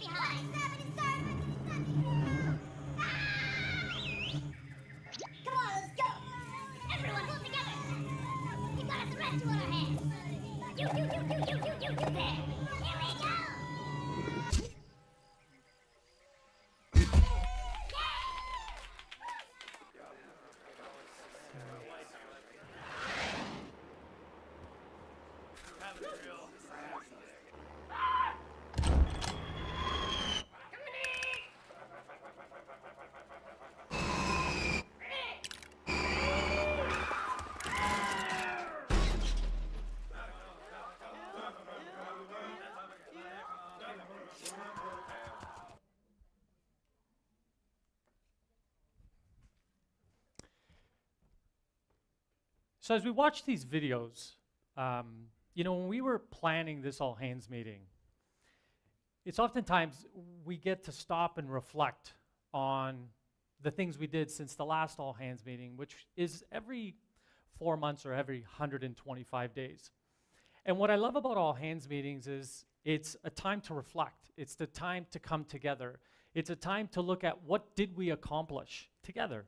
behind. Come on, let's go. Everyone, pull together. We got us a rescue on our hands. You there. Here we go. So as we watch these videos, when we were planning this all hands meeting, it's oftentimes we get to stop and reflect on the things we did since the last all hands meeting, which is every 4 months or every 125 days. And what I love about all hands meetings is it's a time to reflect. It's the time to come together. It's a time to look at what did we accomplish together.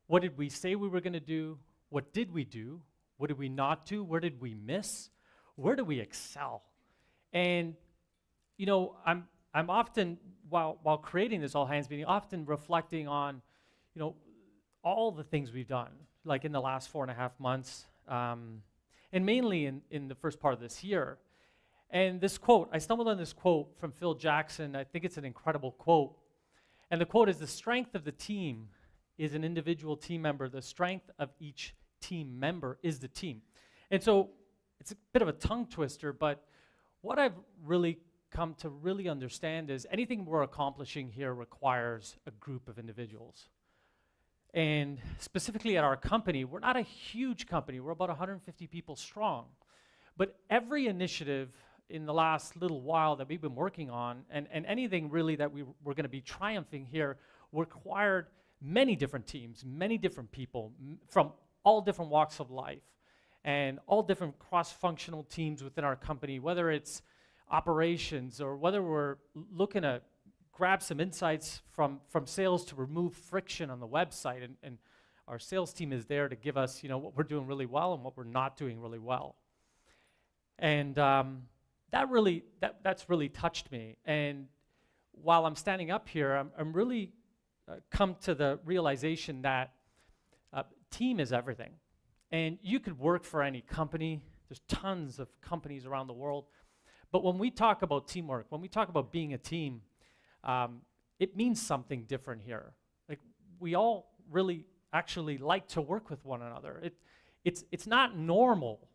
What did we say we were going to do? What did we do? What did we not do? Where did we miss? Where do we excel? And I'm often while creating this all hands meeting, often reflecting on all the things we've done, like in the last 4.5 months, and mainly in the first part of this year. And this quote, I stumbled on this quote from Phil Jackson. I think it's an incredible quote. And the quote is, "The strength of the team is an individual team member. The strength of each team member is the team." And so it's a bit of a tongue twister, but what I've really come to really understand is anything we're accomplishing here requires a group of individuals. And specifically at our company, we're not a huge company. We're about 150 people strong. But every initiative in the last little while that we've been working on, and anything really that we're going to be triumphing here, required many different teams, many different people from all different walks of life, and all different cross-functional teams within our company, whether it's operations or whether we're looking to grab some insights from sales to remove friction on the website, and our sales team is there to give us what we're doing really well and what we're not doing really well. And that's really touched me. And while I'm standing up here, I'm really come to the realization that team is everything. And you could work for any company. There's tons of companies around the world. But when we talk about teamwork, when we talk about being a team, it means something different here. Like, we all really actually like to work with one another. It's not normal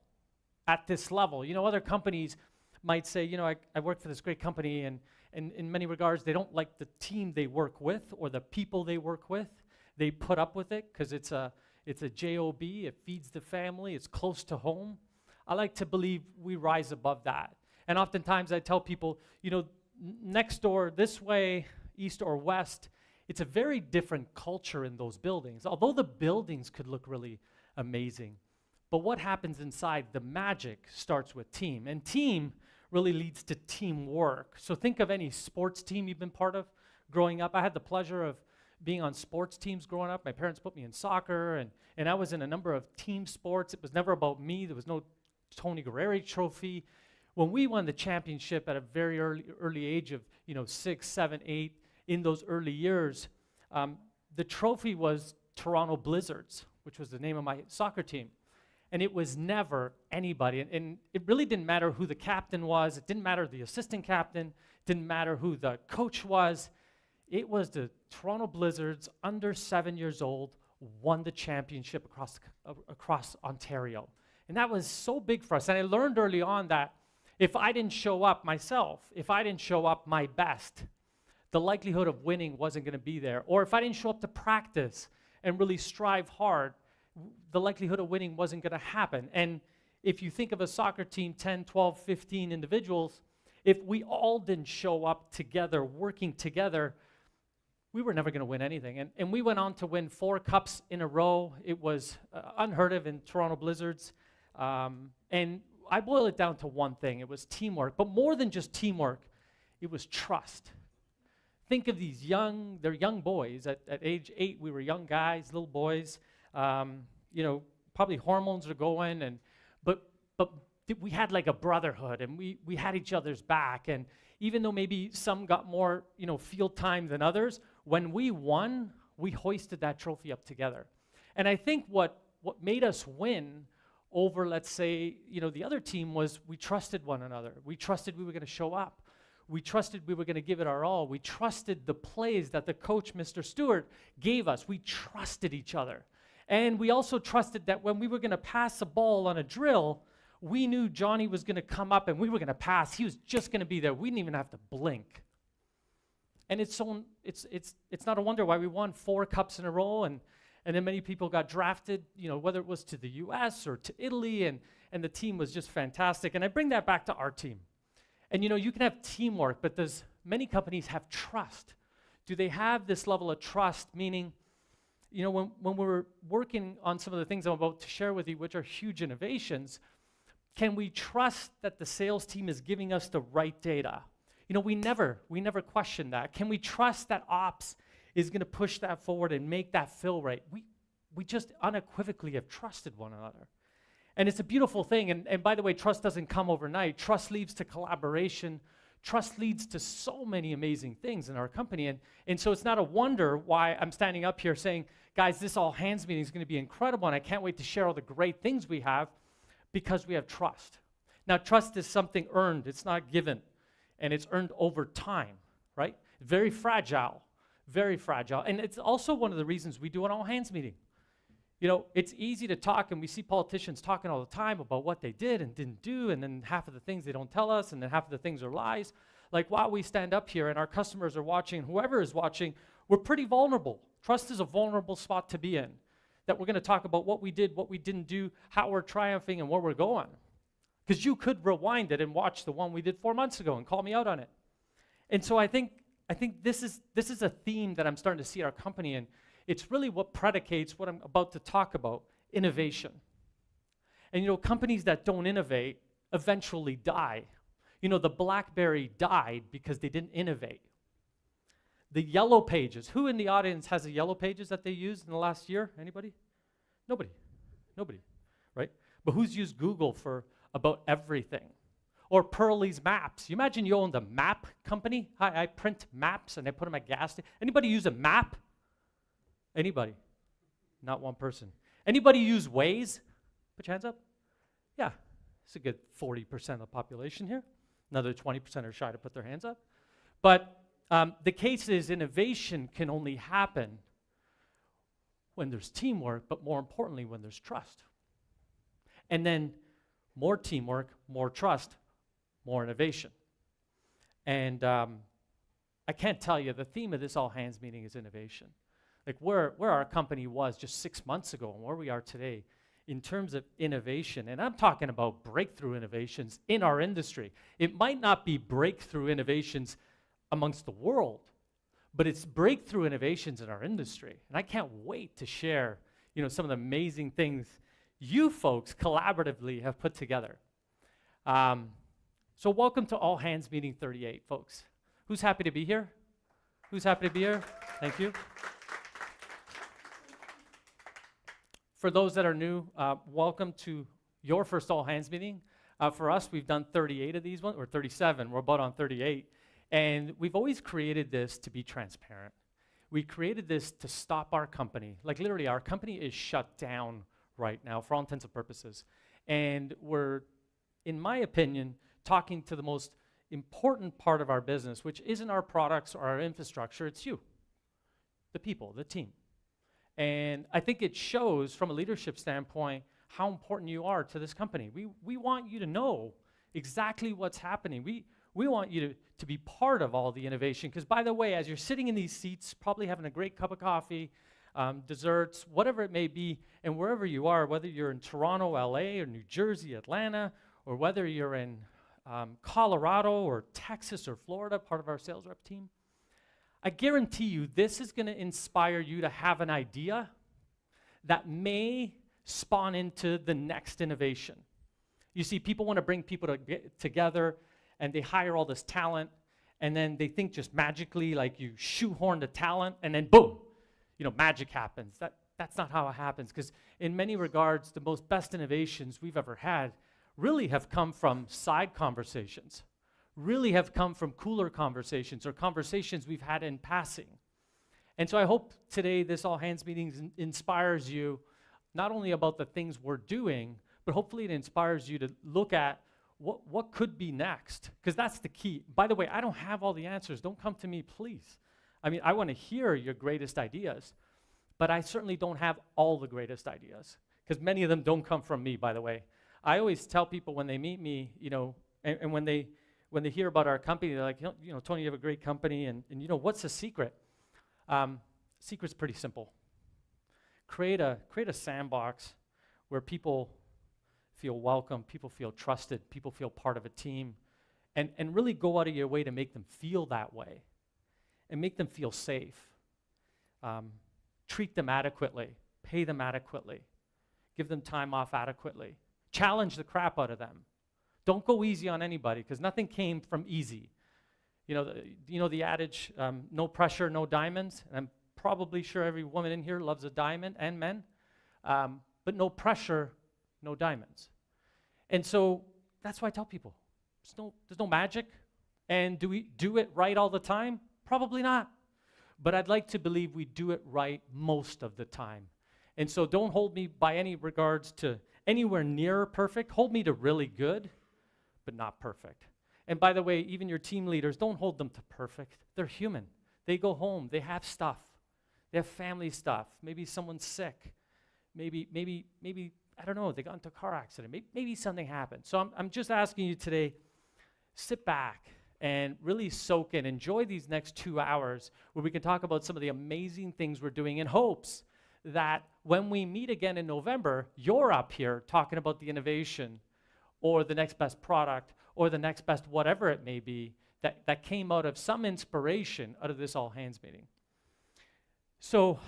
at this level. Other companies might say, I work for this great company, and in many regards, they don't like the team they work with or the people they work with. They put up with it because it's a job, it feeds the family, it's close to home. I like to believe we rise above that. And oftentimes I tell people, next door, this way, east or west, it's a very different culture in those buildings. Although the buildings could look really amazing, but what happens inside, the magic starts with team. And team really leads to teamwork. So think of any sports team you've been part of growing up. I had the pleasure of being on sports teams growing up. My parents put me in soccer, and I was in a number of team sports. It was never about me. There was no Tony Guerreri trophy. When we won the championship at a very early age of 6, 7, 8, in those early years, the trophy was Toronto Blizzards, which was the name of my soccer team. And it was never anybody. And it really didn't matter who the captain was. It didn't matter the assistant captain. It didn't matter who the coach was. It was the Toronto Blizzards, under 7 years old, won the championship across Ontario. And that was so big for us. And I learned early on that if I didn't show up myself, if I didn't show up my best, the likelihood of winning wasn't going to be there. Or if I didn't show up to practice and really strive hard, the likelihood of winning wasn't going to happen. And if you think of a soccer team, 10, 12, 15 individuals, if we all didn't show up together, working together, we were never going to win anything. And we went on to win 4 cups in a row. It was unheard of in Toronto Blizzards. And I boil it down to one thing. It was teamwork. But more than just teamwork, it was trust. think of they're young boys. At age 8, we were young guys, little boys. Probably hormones are going, but we had like a brotherhood, and we had each other's back. And even though maybe some got more, field time than others, when we won, we hoisted that trophy up together. And I think what made us win over, let's say, the other team was we trusted one another. We trusted we were going to show up. We trusted we were going to give it our all. We trusted the plays that the coach, Mr. Stewart, gave us. We trusted each other. And we also trusted that when we were going to pass a ball on a drill, we knew Johnny was going to come up and we were going to pass. He was just going to be there. We didn't even have to blink. And it's not a wonder why we won 4 cups in a row, and then many people got drafted, whether it was to the US or to Italy, and the team was just fantastic. And I bring that back to our team. And you can have teamwork, but many companies have trust. Do they have this level of trust? Meaning, when we're working on some of the things I'm about to share with you, which are huge innovations, can we trust that the sales team is giving us the right data? We never question that. Can we trust that ops is going to push that forward and make that fill rate? We just unequivocally have trusted one another. And it's a beautiful thing. And by the way, trust doesn't come overnight. Trust leads to collaboration. Trust leads to so many amazing things in our company. And so it's not a wonder why I'm standing up here saying, guys, this all hands meeting is going to be incredible, and I can't wait to share all the great things we have, because we have trust. Now, trust is something earned. It's not given. And it's earned over time, right? Very fragile, very fragile. And it's also one of the reasons we do an all-hands meeting. It's easy to talk, and we see politicians talking all the time about what they did and didn't do, and then half of the things they don't tell us, and then half of the things are lies. Like, while we stand up here and our customers are watching, and whoever is watching, we're pretty vulnerable. Trust is a vulnerable spot to be in, that we're going to talk about what we did, what we didn't do, how we're triumphing, and where we're going. Because you could rewind it and watch the one we did 4 months ago and call me out on it. And so I think this is a theme that I'm starting to see at our company, and it's really what predicates what I'm about to talk about, innovation. And companies that don't innovate eventually die. The BlackBerry died because they didn't innovate. The Yellow Pages. Who in the audience has the Yellow Pages that they used in the last year? Anybody? Nobody, right? But who's used Google for about everything? Or Pearlie's Maps. You imagine you owned a map company? Hi, I print maps and I put them at gas stations. Anybody use a map? Anybody? Not one person. Anybody use Waze? Put your hands up. Yeah, it's a good 40% of the population here. Another 20% are shy to put their hands up. But the case is, innovation can only happen when there's teamwork, but more importantly, when there's trust. And then more teamwork, more trust, more innovation. And I can't tell you, the theme of this all-hands meeting is innovation. Like where our company was just 6 months ago and where we are today in terms of innovation. And I'm talking about breakthrough innovations in our industry. It might not be breakthrough innovations amongst the world, but it's breakthrough innovations in our industry. And I can't wait to share, some of the amazing things you folks collaboratively have put together. So welcome to All Hands Meeting 38, folks. Who's happy to be here? Who's happy to be here? Thank you. For those that are new, welcome to your first All Hands Meeting. For us, we've done 38 of these ones, or 37. We're about on 38. And we've always created this to be transparent. We created this to stop our company. Like literally, our company is shut down right now for all intents and purposes. And we're, in my opinion, talking to the most important part of our business, which isn't our products or our infrastructure, it's you, the people, the team. And I think it shows from a leadership standpoint how important you are to this company. We want you to know exactly what's happening. We want you to be part of all the innovation, because by the way, as you're sitting in these seats, probably having a great cup of coffee, desserts, whatever it may be, and wherever you are, whether you're in Toronto, LA, or New Jersey, Atlanta, or whether you're in Colorado or Texas or Florida, part of our sales rep team, I guarantee you this is going to inspire you to have an idea that may spawn into the next innovation. You see, people want to bring people together, and they hire all this talent, And then they think just magically, like you shoehorn the talent, and then boom, magic happens. That's not how it happens, because in many regards, the most best innovations we've ever had really have come from side conversations, really have come from cooler conversations or conversations we've had in passing. And so I hope today this all hands meeting inspires you not only about the things we're doing, but hopefully it inspires you to look at what could be next, because that's the key. By the way, I don't have all the answers. Don't come to me, please. I mean, I want to hear your greatest ideas, but I certainly don't have all the greatest ideas, because many of them don't come from me, by the way. I always tell people when they meet me, and when they hear about our company, they're like, Tony, you have a great company, and what's the secret? Secret's pretty simple. Create a sandbox where people feel welcome, people feel trusted, people feel part of a team, and really go out of your way to make them feel that way and make them feel safe. Treat them adequately, pay them adequately, give them time off adequately, challenge the crap out of them. Don't go easy on anybody, because nothing came from easy. The adage, no pressure, no diamonds. And I'm probably sure every woman in here loves a diamond, and men. But no pressure, no diamonds. And so that's why I tell people, there's no magic. And do we do it right all the time? Probably not. But I'd like to believe we do it right most of the time. And so don't hold me by any regards to anywhere near perfect. Hold me to really good, but not perfect. And by the way, even your team leaders, don't hold them to perfect. They're human. They go home. They have stuff. They have family stuff. Maybe someone's sick. Maybe I don't know, they got into a car accident. Maybe something happened. So I'm just asking you today, sit back and really soak in. Enjoy these next 2 hours where we can talk about some of the amazing things we're doing in hopes that when we meet again in November, you're up here talking about the innovation or the next best product or the next best whatever it may be that came out of some inspiration out of this all hands meeting. So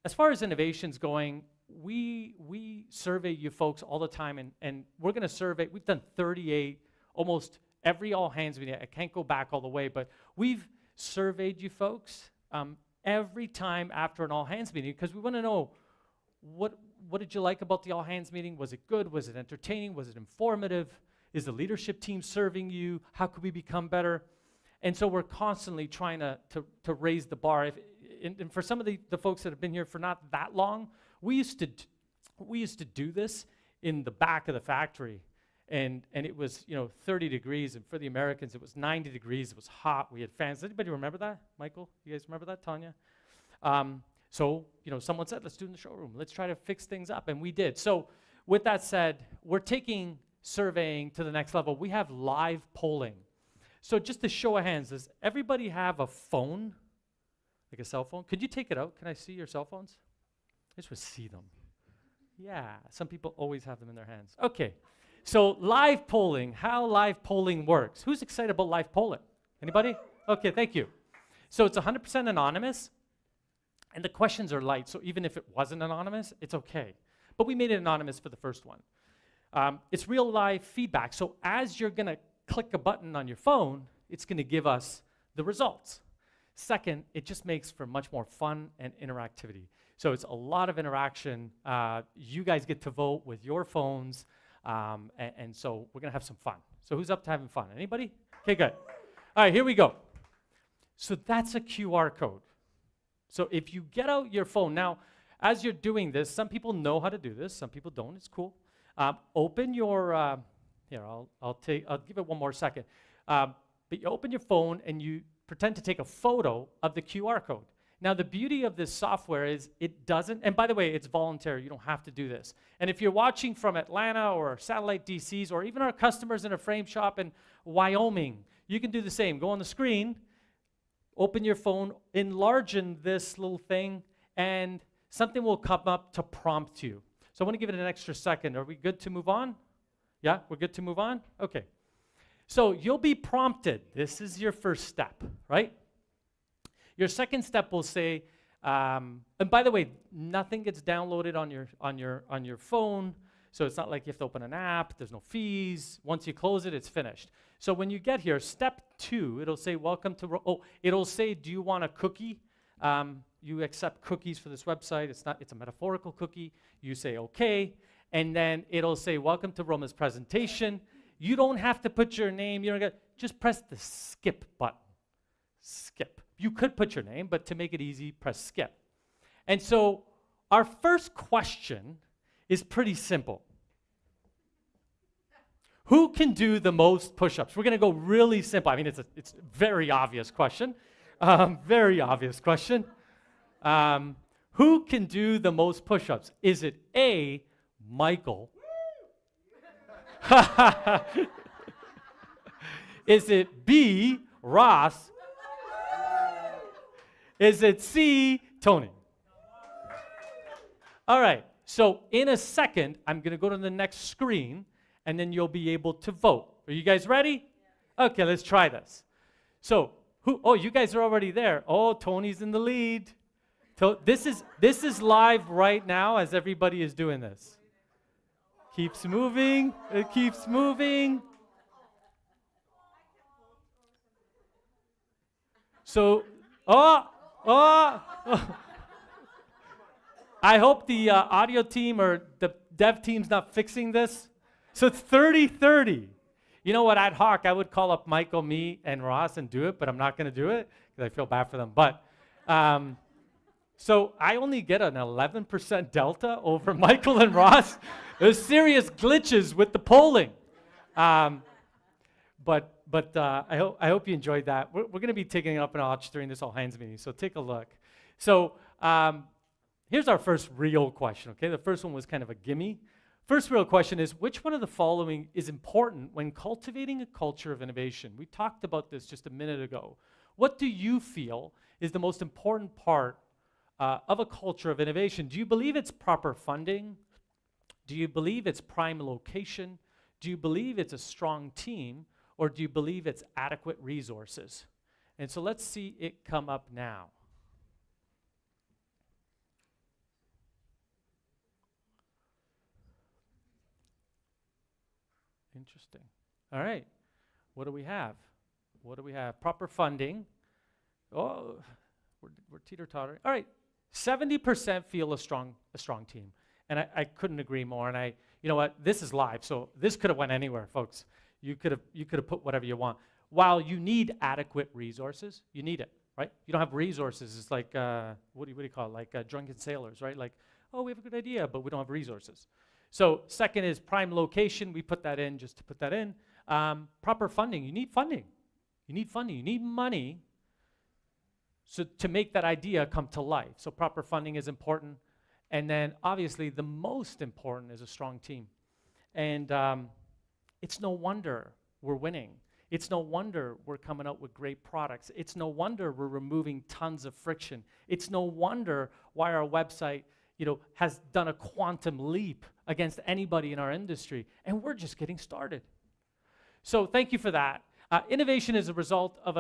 as far as innovation's going, we survey you folks all the time, and we're going to survey. We've done 38, almost every all hands meeting. I can't go back all the way, but we've surveyed you folks every time after an all hands meeting, because we want to know what did you like about the all hands meeting? Was it good? Was it entertaining? Was it informative? Is the leadership team serving you? How could we become better? And so we're constantly trying to raise the bar. And for some of the folks that have been here for not that long, we used to do this in the back of the factory, and it was 30 degrees, and for the Americans it was 90 degrees. It was hot. We had fans. Anybody remember that? Michael, you guys remember that? Tanya? So someone said, let's do it in the showroom. Let's try to fix things up, and we did. So with that said, we're taking surveying to the next level. We have live polling. So just a show of hands, does everybody have a phone? Like a cell phone? Could you take it out? Can I see your cell phones? I just want to see them. Yeah, some people always have them in their hands. Okay, so live polling, how live polling works. Who's excited about live polling? Anybody? Okay, thank you. So it's 100% anonymous, and the questions are light, so even if it wasn't anonymous, it's okay. But we made it anonymous for the first one. It's real live feedback, so as you're going to click a button on your phone, it's going to give us the results. Second, it just makes for much more fun and interactivity. So it's a lot of interaction. You guys get to vote with your phones, and so we're going to have some fun. So who's up to having fun? Anybody? Okay, good. All right, here we go. So that's a QR code. So if you get out your phone, now, as you're doing this, some people know how to do this, some people don't, it's cool. Open your, here, I'll give it one more second. But you open your phone and you pretend to take a photo of the QR code. Now, the beauty of this software is it doesn't, and by the way, it's voluntary. You don't have to do this. And if you're watching from Atlanta or satellite DCs or even our customers in a frame shop in Wyoming, you can do the same. Go on the screen, open your phone, enlarge this little thing, and something will come up to prompt you. So I want to give it an extra second. Are we good to move on? Yeah, we're good to move on? Okay. So you'll be prompted. This is your first step, right? Your second step will say, and by the way, nothing gets downloaded on your phone, so it's not like you have to open an app. There's no fees. Once you close it, it's finished. So when you get here, step 2, it'll say, welcome to, it'll say, do you want a cookie? You accept cookies for this website. It's a metaphorical cookie. You say, okay. And then it'll say, welcome to Roma's presentation. You don't have to put your name. You don't get, just press the skip button. Skip. You could put your name, but to make it easy, press skip. And so our first question is pretty simple. Who can do the most push-ups? We're going to go really simple. I mean, it's a very obvious question. Very obvious question. Who can do the most push-ups? Is it A, Michael? Is it B, Ross? Is it C, Tony? All right, so in a second, I'm going to go to the next screen, and then you'll be able to vote. Are you guys ready? Yeah. Okay, let's try this. So, you guys are already there. Oh, Tony's in the lead. This is live right now as everybody is doing this. Keeps moving, it keeps moving. So, I hope the audio team or the dev team's not fixing this. So it's 30-30. You know what, ad hoc, I would call up Michael, me, and Ross and do it, but I'm not going to do it because I feel bad for them. But so I only get an 11% delta over Michael and Ross. There's serious glitches with the polling. But I hope you enjoyed that. We're going to be taking it up a notch during this all hands meeting, so take a look. So here's our first real question, okay? The first one was kind of a gimme. First real question is, which one of the following is important when cultivating a culture of innovation? We talked about this just a minute ago. What do you feel is the most important part of a culture of innovation? Do you believe it's proper funding? Do you believe it's prime location? Do you believe it's a strong team? Or do you believe it's adequate resources? And so let's see it come up now. Interesting. All right. What do we have? What do we have? Proper funding. Oh, we're teeter-tottering. All right. 70% feel a strong team. And I couldn't agree more. And you know what? This is live, so this could have went anywhere, folks. You could have put whatever you want. While you need adequate resources, you need it, right? You don't have resources. It's like, what do you call it? Like drunken sailors, right? Like, oh, we have a good idea, but we don't have resources. So second is prime location. We put that in just to put that in. Proper funding. You need funding. You need funding. You need money so to make that idea come to life. So proper funding is important. And then obviously the most important is a strong team. And it's no wonder we're winning. It's no wonder we're coming out with great products. It's no wonder we're removing tons of friction. It's no wonder why our website, has done a quantum leap against anybody in our industry. And we're just getting started. So thank you for that. Innovation is a result of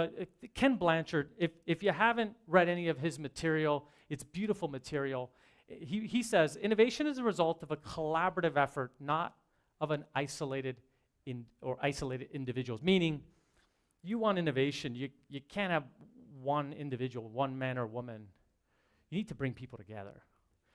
Ken Blanchard. If you haven't read any of his material, it's beautiful material. He says, innovation is a result of a collaborative effort, not of an isolated individuals. Meaning, you want innovation, you can't have one individual, one man or woman. You need to bring people together.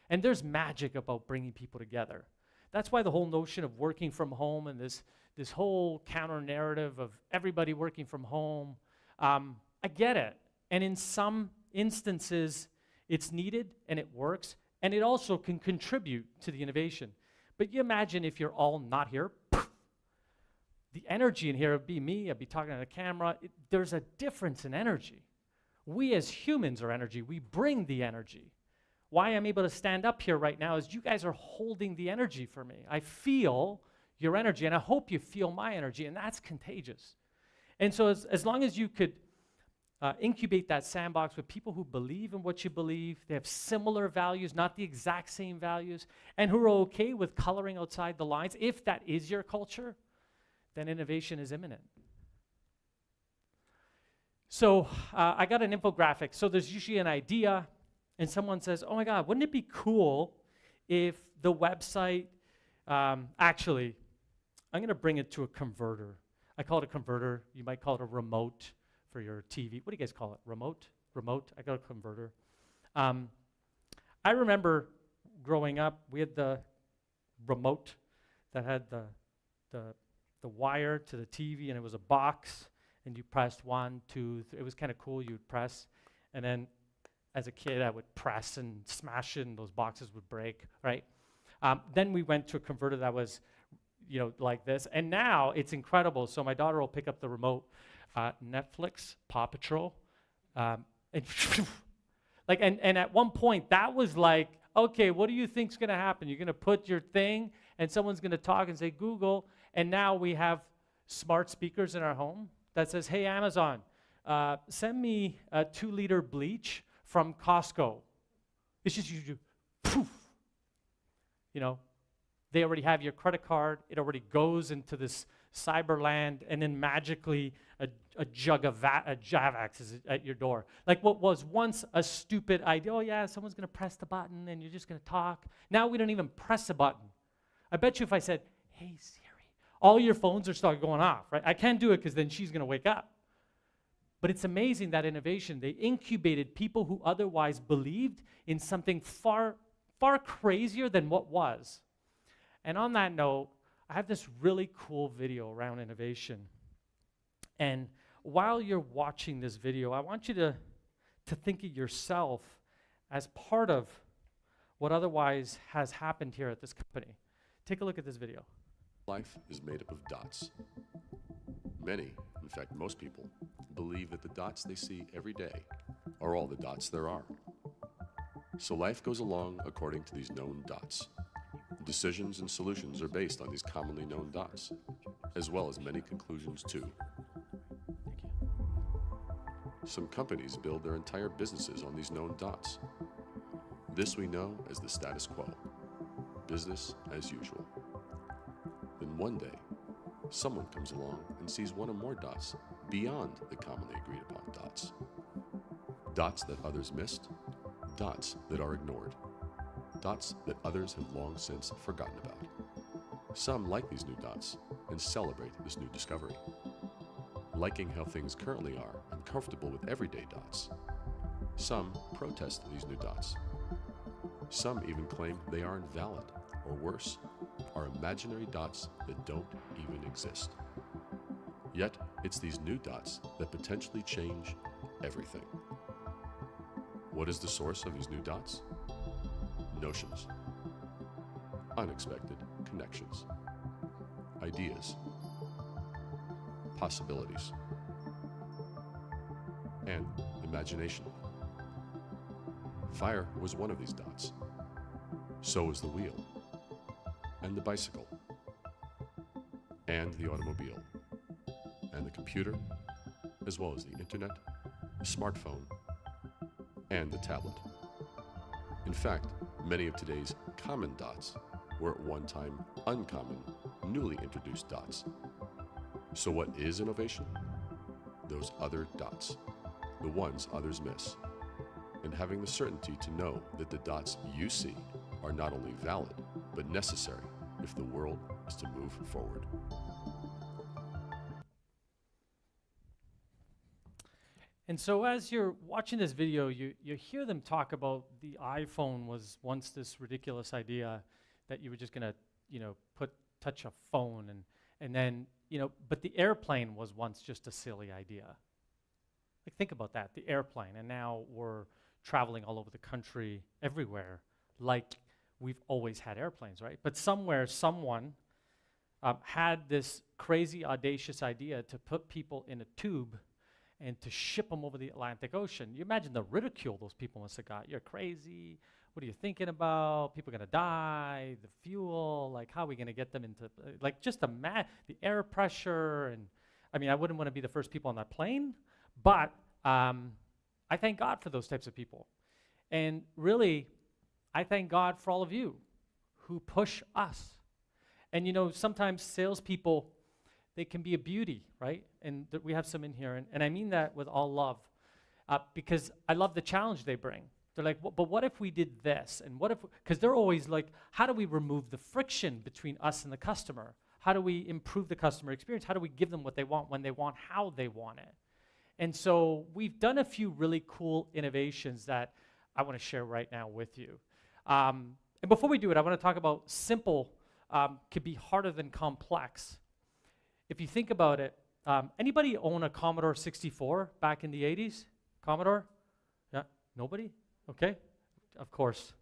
And there's magic about bringing people together. That's why the whole notion of working from home and this whole counter narrative of everybody working from home, I get it. And in some instances, it's needed and it works, and it also can contribute to the innovation. But you imagine if you're all not here, the energy in here would be me, I'd be talking on the camera. There's a difference in energy. We as humans are energy. We bring the energy. Why I'm able to stand up here right now is you guys are holding the energy for me. I feel your energy, and I hope you feel my energy, and that's contagious. And so as long as you could incubate that sandbox with people who believe in what you believe, they have similar values, not the exact same values, and who are okay with coloring outside the lines, if that is your culture, then innovation is imminent. So I got an infographic. So there's usually an idea, and someone says, oh my God, wouldn't it be cool if the website, actually, I'm going to bring it to a converter. I call it a converter. You might call it a remote for your TV. What do you guys call it? Remote? Remote? I got a converter. I remember growing up, we had the remote that had the wire to the TV, and it was a box, and you pressed 1, 2, 3. It was kind of cool. You would press, and then as a kid, I would press and smash it, and those boxes would break, right? Then we went to a converter that was, like this, and now it's incredible. So my daughter will pick up the remote, Netflix, Paw Patrol, and and at one point that was like, okay, what do you think's going to happen? You're going to put your thing, and someone's going to talk and say Google, and now we have smart speakers in our home that says, hey, Amazon, send me a 2-liter bleach from Costco. It's just you do, poof. They already have your credit card. It already goes into this cyberland, and then magically a jug of Javax is at your door. Like what was once a stupid idea, oh yeah, someone's going to press the button and you're just going to talk. Now we don't even press a button. I bet you if I said, hey Siri, all your phones are starting going off, right? I can't do it because then she's going to wake up. But it's amazing that innovation, they incubated people who otherwise believed in something far, far crazier than what was. And on that note, I have this really cool video around innovation. And while you're watching this video, I want you to think of yourself as part of what otherwise has happened here at this company. Take a look at this video. Life is made up of dots. Many, in fact most people, believe that the dots they see every day are all the dots there are. So life goes along according to these known dots. Decisions and solutions are based on these commonly known dots, as well as many conclusions too. Some companies build their entire businesses on these known dots. This we know as the status quo, business as usual. Then one day, someone comes along and sees one or more dots beyond the commonly agreed upon dots. Dots that others missed, dots that are ignored. Dots that others have long since forgotten about. Some like these new dots and celebrate this new discovery. Liking how things currently are and comfortable with everyday dots. Some protest these new dots. Some even claim they are invalid, or worse, are imaginary dots that don't even exist. Yet, it's these new dots that potentially change everything. What is the source of these new dots? Notions, unexpected connections, ideas, possibilities, and imagination. Fire was one of these dots. So is the wheel, and the bicycle, and the automobile, and the computer, as well as the internet, the smartphone, and the tablet. In fact, many of today's common dots were at one time uncommon, newly introduced dots. So what is innovation? Those other dots, the ones others miss, and having the certainty to know that the dots you see are not only valid, but necessary if the world is to move forward. And so as you're watching this video, you hear them talk about the iPhone was once this ridiculous idea that you were just gonna, touch a phone and then, but the airplane was once just a silly idea. Like think about that, the airplane, and now we're traveling all over the country, everywhere, like we've always had airplanes, right? But somewhere, someone had this crazy, audacious idea to put people in a tube and to ship them over the Atlantic Ocean. You imagine the ridicule those people must have got. You're crazy. What are you thinking about? People are going to die. The fuel, like how are we going to get them into, just the air pressure. And I mean, I wouldn't want to be the first people on that plane, but I thank God for those types of people. And really, I thank God for all of you who push us. And sometimes salespeople, they can be a beauty, right? And we have some in here, and I mean that with all love, because I love the challenge they bring. They're like, but what if we did this? And what if, because they're always like, how do we remove the friction between us and the customer? How do we improve the customer experience? How do we give them what they want, when they want, how they want it? And so we've done a few really cool innovations that I want to share right now with you. And before we do it, I want to talk about simple could be harder than complex. If you think about it, anybody own a Commodore 64 back in the 80s? Commodore? Yeah, nobody? Okay, of course,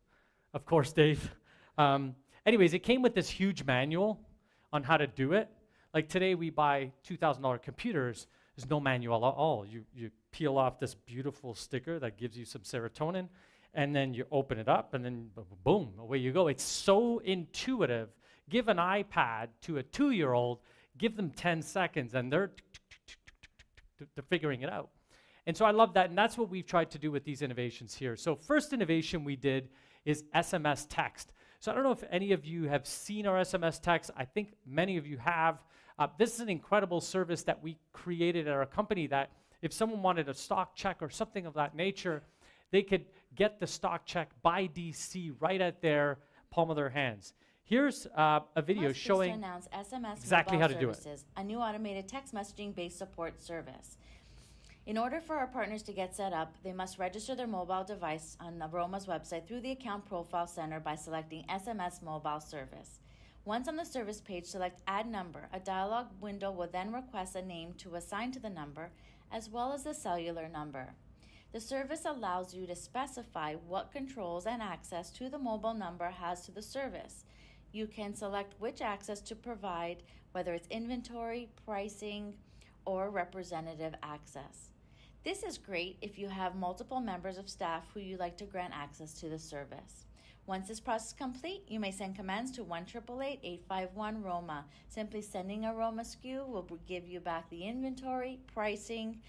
Dave. Anyways, it came with this huge manual on how to do it. Like today we buy $2,000 computers, there's no manual at all. You peel off this beautiful sticker that gives you some serotonin, and then you open it up, and then boom, away you go. It's so intuitive. Give an iPad to a 2-year-old, give them 10 seconds, and they're figuring it out. And so I love that, and that's what we've tried to do with these innovations here. So first innovation we did is SMS text. So I don't know if any of you have seen our SMS text. I think many of you have. This is an incredible service that we created at our company that if someone wanted a stock check or something of that nature, they could get the stock check by DC right at their palm of their hands. Here's a video showing to announce SMS exactly how to do it. Services, a new automated text messaging-based support service. In order for our partners to get set up, they must register their mobile device on Aroma's website through the Account Profile Center by selecting SMS Mobile Service. Once on the service page, select Add Number. A dialog window will then request a name to assign to the number, as well as the cellular number. The service allows you to specify what controls and access to the mobile number has to the service. You can select which access to provide, whether it's inventory, pricing, or representative access. This is great if you have multiple members of staff who you like to grant access to the service. Once this process is complete, you may send commands to 1-888-851-ROMA. Simply sending a ROMA SKU will give you back the inventory, pricing,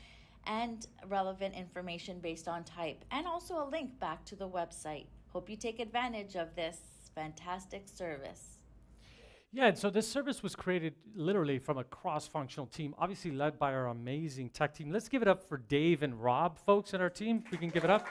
and relevant information based on type, and also a link back to the website. Hope you take advantage of this fantastic service. Yeah, and so this service was created literally from a cross-functional team, obviously led by our amazing tech team. Let's give it up for Dave and Rob, folks, in our team. We can give it up.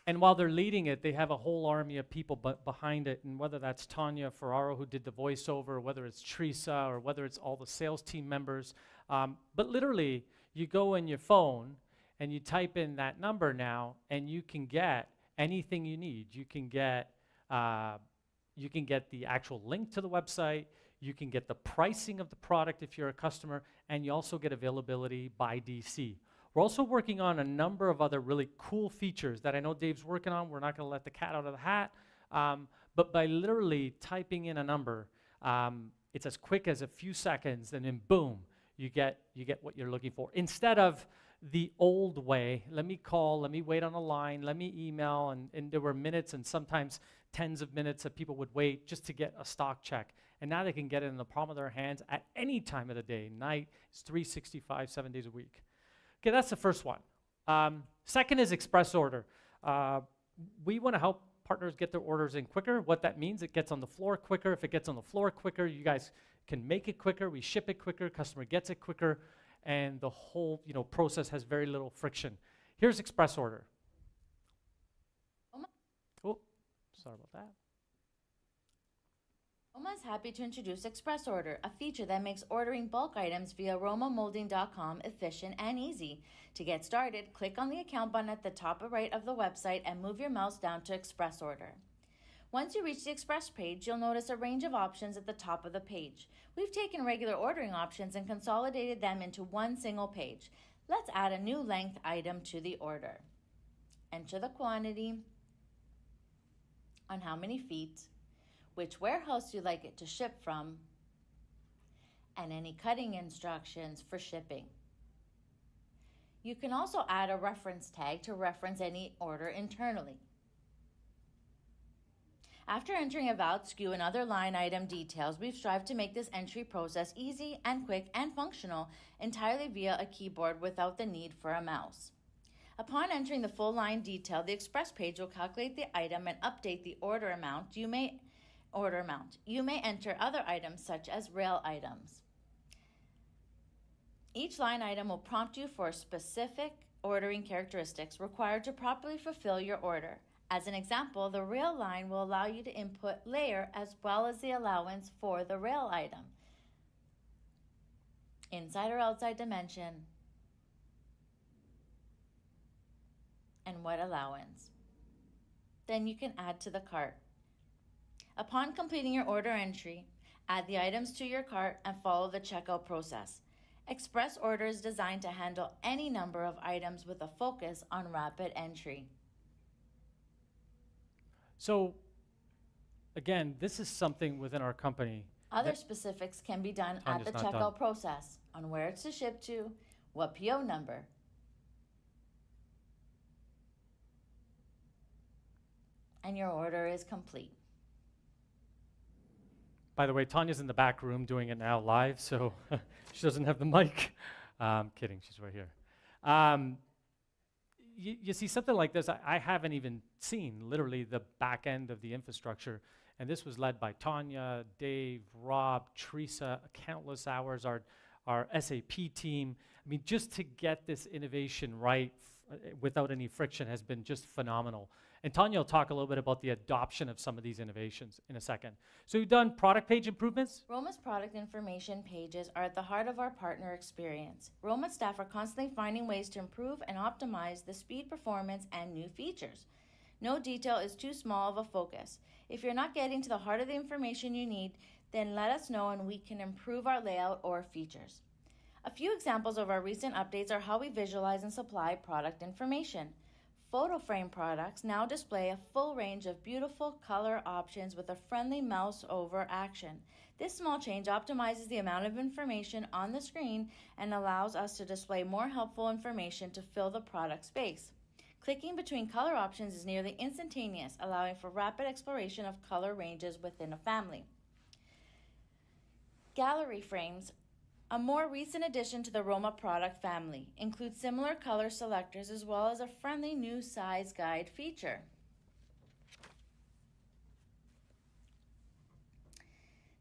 And while they're leading it, they have a whole army of people behind it, and whether that's Tanya Ferraro, who did the voiceover, whether it's Teresa, or whether it's all the sales team members. But literally, you go in your phone, and you type in that number now, and you can get anything you need. You can get the actual link to the website, you can get the pricing of the product if you're a customer, and you also get availability by DC. We're also working on a number of other really cool features that I know Dave's working on. We're not going to let the cat out of the hat, but by literally typing in a number, it's as quick as a few seconds, and then boom, you get what you're looking for. Instead of the old way, let me call, let me wait on a line, let me email, and there were minutes and sometimes tens of minutes that people would wait just to get a stock check. And now they can get it in the palm of their hands at any time of the day, night. It's 365, 7 days a week. Okay, that's the first one. Second is express order. We want to help partners get their orders in quicker. What that means, it gets on the floor quicker. If it gets on the floor quicker, you guys can make it quicker. We ship it quicker. Customer gets it quicker. And the whole process has very little friction. Here's express order. Oh, sorry about that. Roma is happy to introduce Express Order, a feature that makes ordering bulk items via romamolding.com efficient and easy. To get started, click on the account button at the top right of the website and move your mouse down to Express Order. Once you reach the Express page, you'll notice a range of options at the top of the page. We've taken regular ordering options and consolidated them into one single page. Let's add a new length item to the order. Enter the quantity, on how many feet, which warehouse you'd like it to ship from, and any cutting instructions for shipping. You can also add a reference tag to reference any order internally. After entering a valid SKU and other line item details, we've strived to make this entry process easy and quick and functional entirely via a keyboard without the need for a mouse. Upon entering the full line detail, the Express page will calculate the item and update the order amount. You may enter other items such as rail items. Each line item will prompt you for specific ordering characteristics required to properly fulfill your order. As an example, the rail line will allow you to input layer as well as the allowance for the rail item. Inside or outside dimension, and what allowance. Then you can add to the cart. Upon completing your order entry, add the items to your cart and follow the checkout process. Express order is designed to handle any number of items with a focus on rapid entry. So, again, this is something within our company. Other specifics can be done at Tanya's the not done. checkout process on where it's to ship to, what PO number. And your order is complete. By the way, Tanya's in the back room doing it now live, so she doesn't have the mic. Kidding, she's right here. You see, something like this, I haven't even seen literally the back end of the infrastructure. And this was led by Tanya, Dave, Rob, Teresa, countless hours, our SAP team. I mean, just to get this innovation right without any friction has been just phenomenal. And Tanya will talk a little bit about the adoption of some of these innovations in a second. So we've done product page improvements. Roma's product information pages are at the heart of our partner experience. Roma staff are constantly finding ways to improve and optimize the speed, performance, and new features. No detail is too small of a focus. If you're not getting to the heart of the information you need, then let us know and we can improve our layout or features. A few examples of our recent updates are how we visualize and supply product information. Photo frame products now display a full range of beautiful color options with a friendly mouse over action. This small change optimizes the amount of information on the screen and allows us to display more helpful information to fill the product space. Clicking between color options is nearly instantaneous, allowing for rapid exploration of color ranges within a family. Gallery frames, a more recent addition to the Roma product family, include similar color selectors as well as a friendly new size guide feature.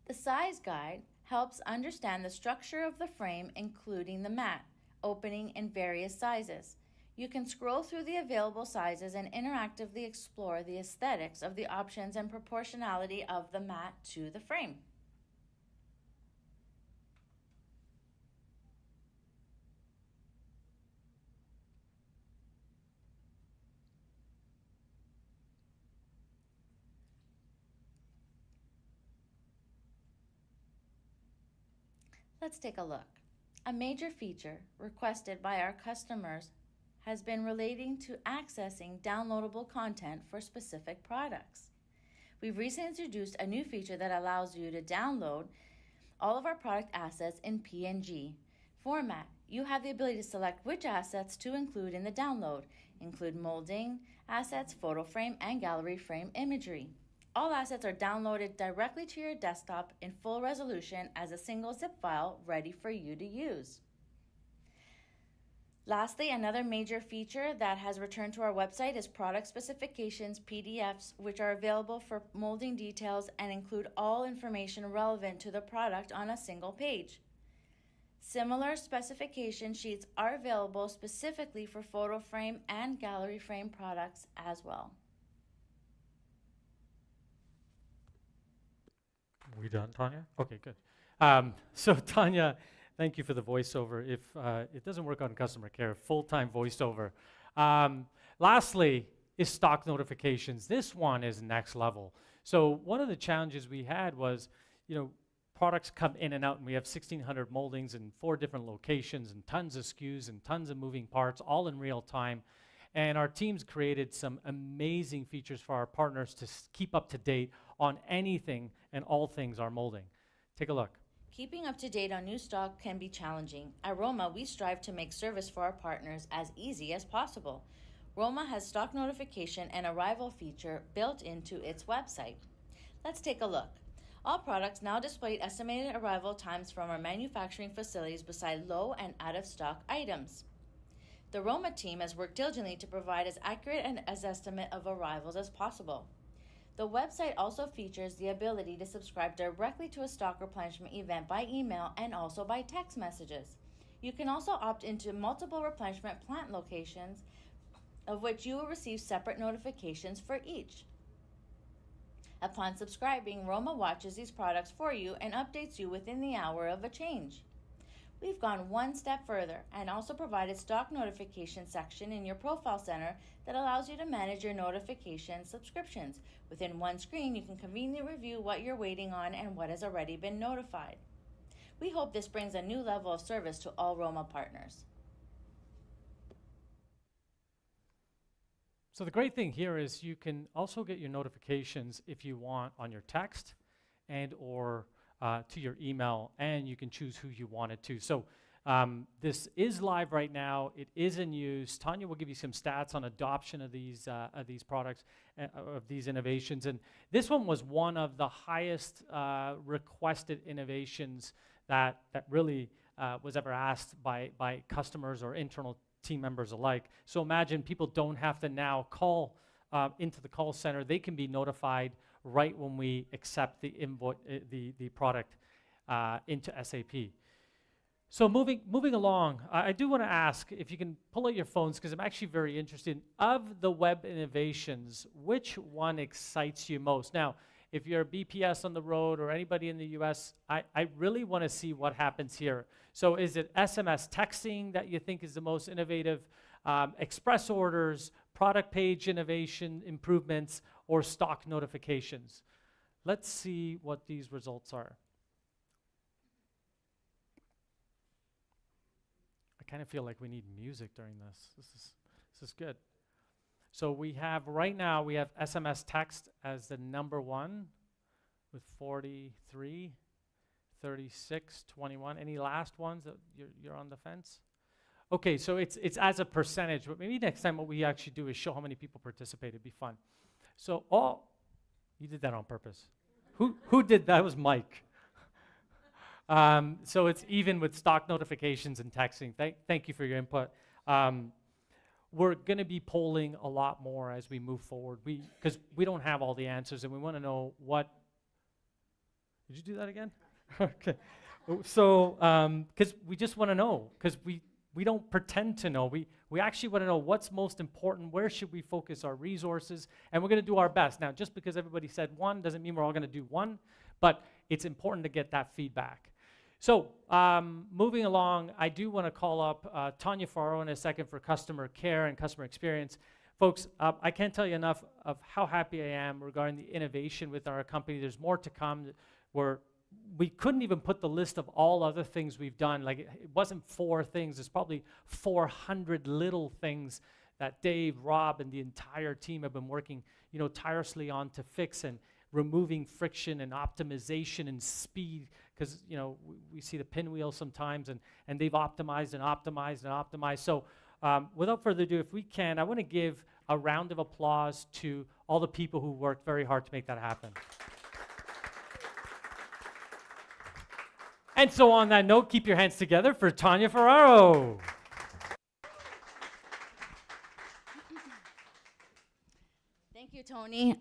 The size guide helps understand the structure of the frame, including the mat, opening in various sizes. You can scroll through the available sizes and interactively explore the aesthetics of the options and proportionality of the mat to the frame. Let's take a look. A major feature requested by our customers has been relating to accessing downloadable content for specific products. We've recently introduced a new feature that allows you to download all of our product assets in PNG format. You have the ability to select which assets to include in the download, include molding assets, photo frame, and gallery frame imagery. All assets are downloaded directly to your desktop in full resolution as a single zip file ready for you to use. Lastly, another major feature that has returned to our website is product specifications PDFs, which are available for molding details and include all information relevant to the product on a single page. Similar specification sheets are available specifically for photo frame and gallery frame products as well. We done, Tanya? Okay, good. So Tanya, thank you for the voiceover. If it doesn't work on customer care, full-time voiceover. Lastly is stock notifications. This one is next level. So one of the challenges we had was, products come in and out, and we have 1,600 moldings in 4 different locations and tons of SKUs and tons of moving parts, all in real time. And our teams created some amazing features for our partners to keep up to date on anything and all things are molding. Take a look. Keeping up to date on new stock can be challenging. At Roma, we strive to make service for our partners as easy as possible. Roma has stock notification and arrival feature built into its website. Let's take a look. All products now display estimated arrival times from our manufacturing facilities beside low and out-of-stock items. The Roma team has worked diligently to provide as accurate an estimate of arrivals as possible. The website also features the ability to subscribe directly to a stock replenishment event by email and also by text messages. You can also opt into multiple replenishment plant locations of which you will receive separate notifications for each. Upon subscribing, Roma watches these products for you and updates you within the hour of a change. We've gone one step further and also provided stock notification section in your profile center that allows you to manage your notification subscriptions. Within one screen, you can conveniently review what you're waiting on and what has already been notified. We hope this brings a new level of service to all Roma partners. So the great thing here is you can also get your notifications if you want on your text and or to your email, and you can choose who you want it to. So this is live right now. It is in use. Tanya will give you some stats on adoption of these products, of these innovations. And this one was one of the highest requested innovations that really was ever asked by customers or internal team members alike. So imagine people don't have to now call into the call center. They can be notified right when we accept the product into SAP. So moving along, I do want to ask if you can pull out your phones, because I'm actually very interested. Of the web innovations, which one excites you most? Now, if you're a BPS on the road or anybody in the US, I really want to see what happens here. So is it SMS texting that you think is the most innovative, express orders, product page innovation improvements, or stock notifications? Let's see what these results are. I kind of feel like we need music during this. This is good. So we have, right now, we have SMS text as the number one with 43, 36, 21. Any last ones that you're on the fence? Okay, so it's as a percentage, but maybe next time what we actually do is show how many people participated. It'd be fun. So you did that on purpose. Who did that? It was Mike. So it's even with stock notifications and texting. Thank you for your input. We're going to be polling a lot more as we move forward, because we don't have all the answers, and we want to know what. Did you do that again? Okay. So, because we just want to know, because we don't pretend to know. We actually want to know what's most important, where should we focus our resources, and we're going to do our best. Now, just because everybody said one doesn't mean we're all going to do one, but it's important to get that feedback. So moving along, I do want to call up Tanya Farrow in a second for customer care and customer experience. Folks, I can't tell you enough of how happy I am regarding the innovation with our company. There's more to come. We couldn't even put the list of all other things we've done. Like, it wasn't 4 things. There's probably 400 little things that Dave, Rob, and the entire team have been working, tirelessly on to fix, and removing friction and optimization and speed, because we see the pinwheel sometimes, and they've optimized and optimized and optimized. So without further ado, if we can, I want to give a round of applause to all the people who worked very hard to make that happen. And so on that note, keep your hands together for Tanya Ferraro. Thank you, Tony.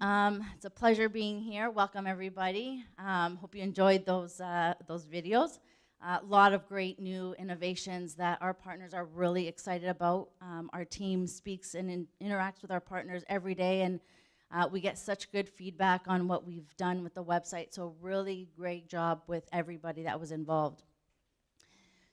It's a pleasure being here. Welcome, everybody. Hope you enjoyed those videos. A lot of great new innovations that our partners are really excited about. Our team speaks and interacts with our partners every day, and we get such good feedback on what we've done with the website. So really great job with everybody that was involved.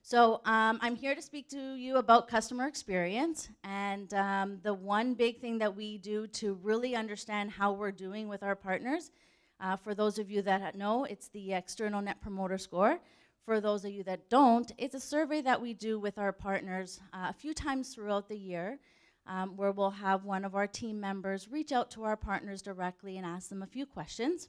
So I'm here to speak to you about customer experience, and the one big thing that we do to really understand how we're doing with our partners. For those of you that know, it's the external Net Promoter Score. For those of you that don't, it's a survey that we do with our partners a few times throughout the year, where we'll have one of our team members reach out to our partners directly and ask them a few questions.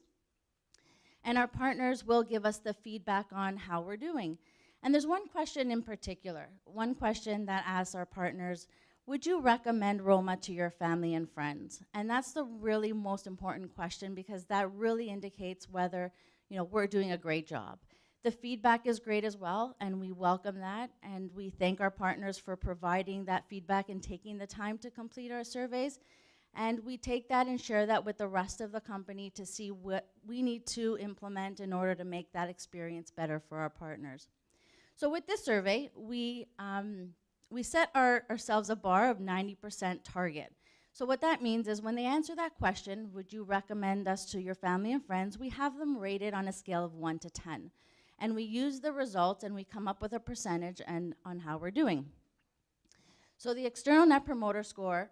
And our partners will give us the feedback on how we're doing. And there's one question in particular, one question that asks our partners, would you recommend Roma to your family and friends? And that's the really most important question, because that really indicates whether we're doing a great job. The feedback is great as well, and we welcome that, and we thank our partners for providing that feedback and taking the time to complete our surveys. And we take that and share that with the rest of the company to see what we need to implement in order to make that experience better for our partners. So with this survey, we we set ourselves a bar of 90% target. So what that means is when they answer that question, would you recommend us to your family and friends, we have them rated on a scale of 1 to 10. And we use the results and we come up with a percentage and on how we're doing. So the external net promoter score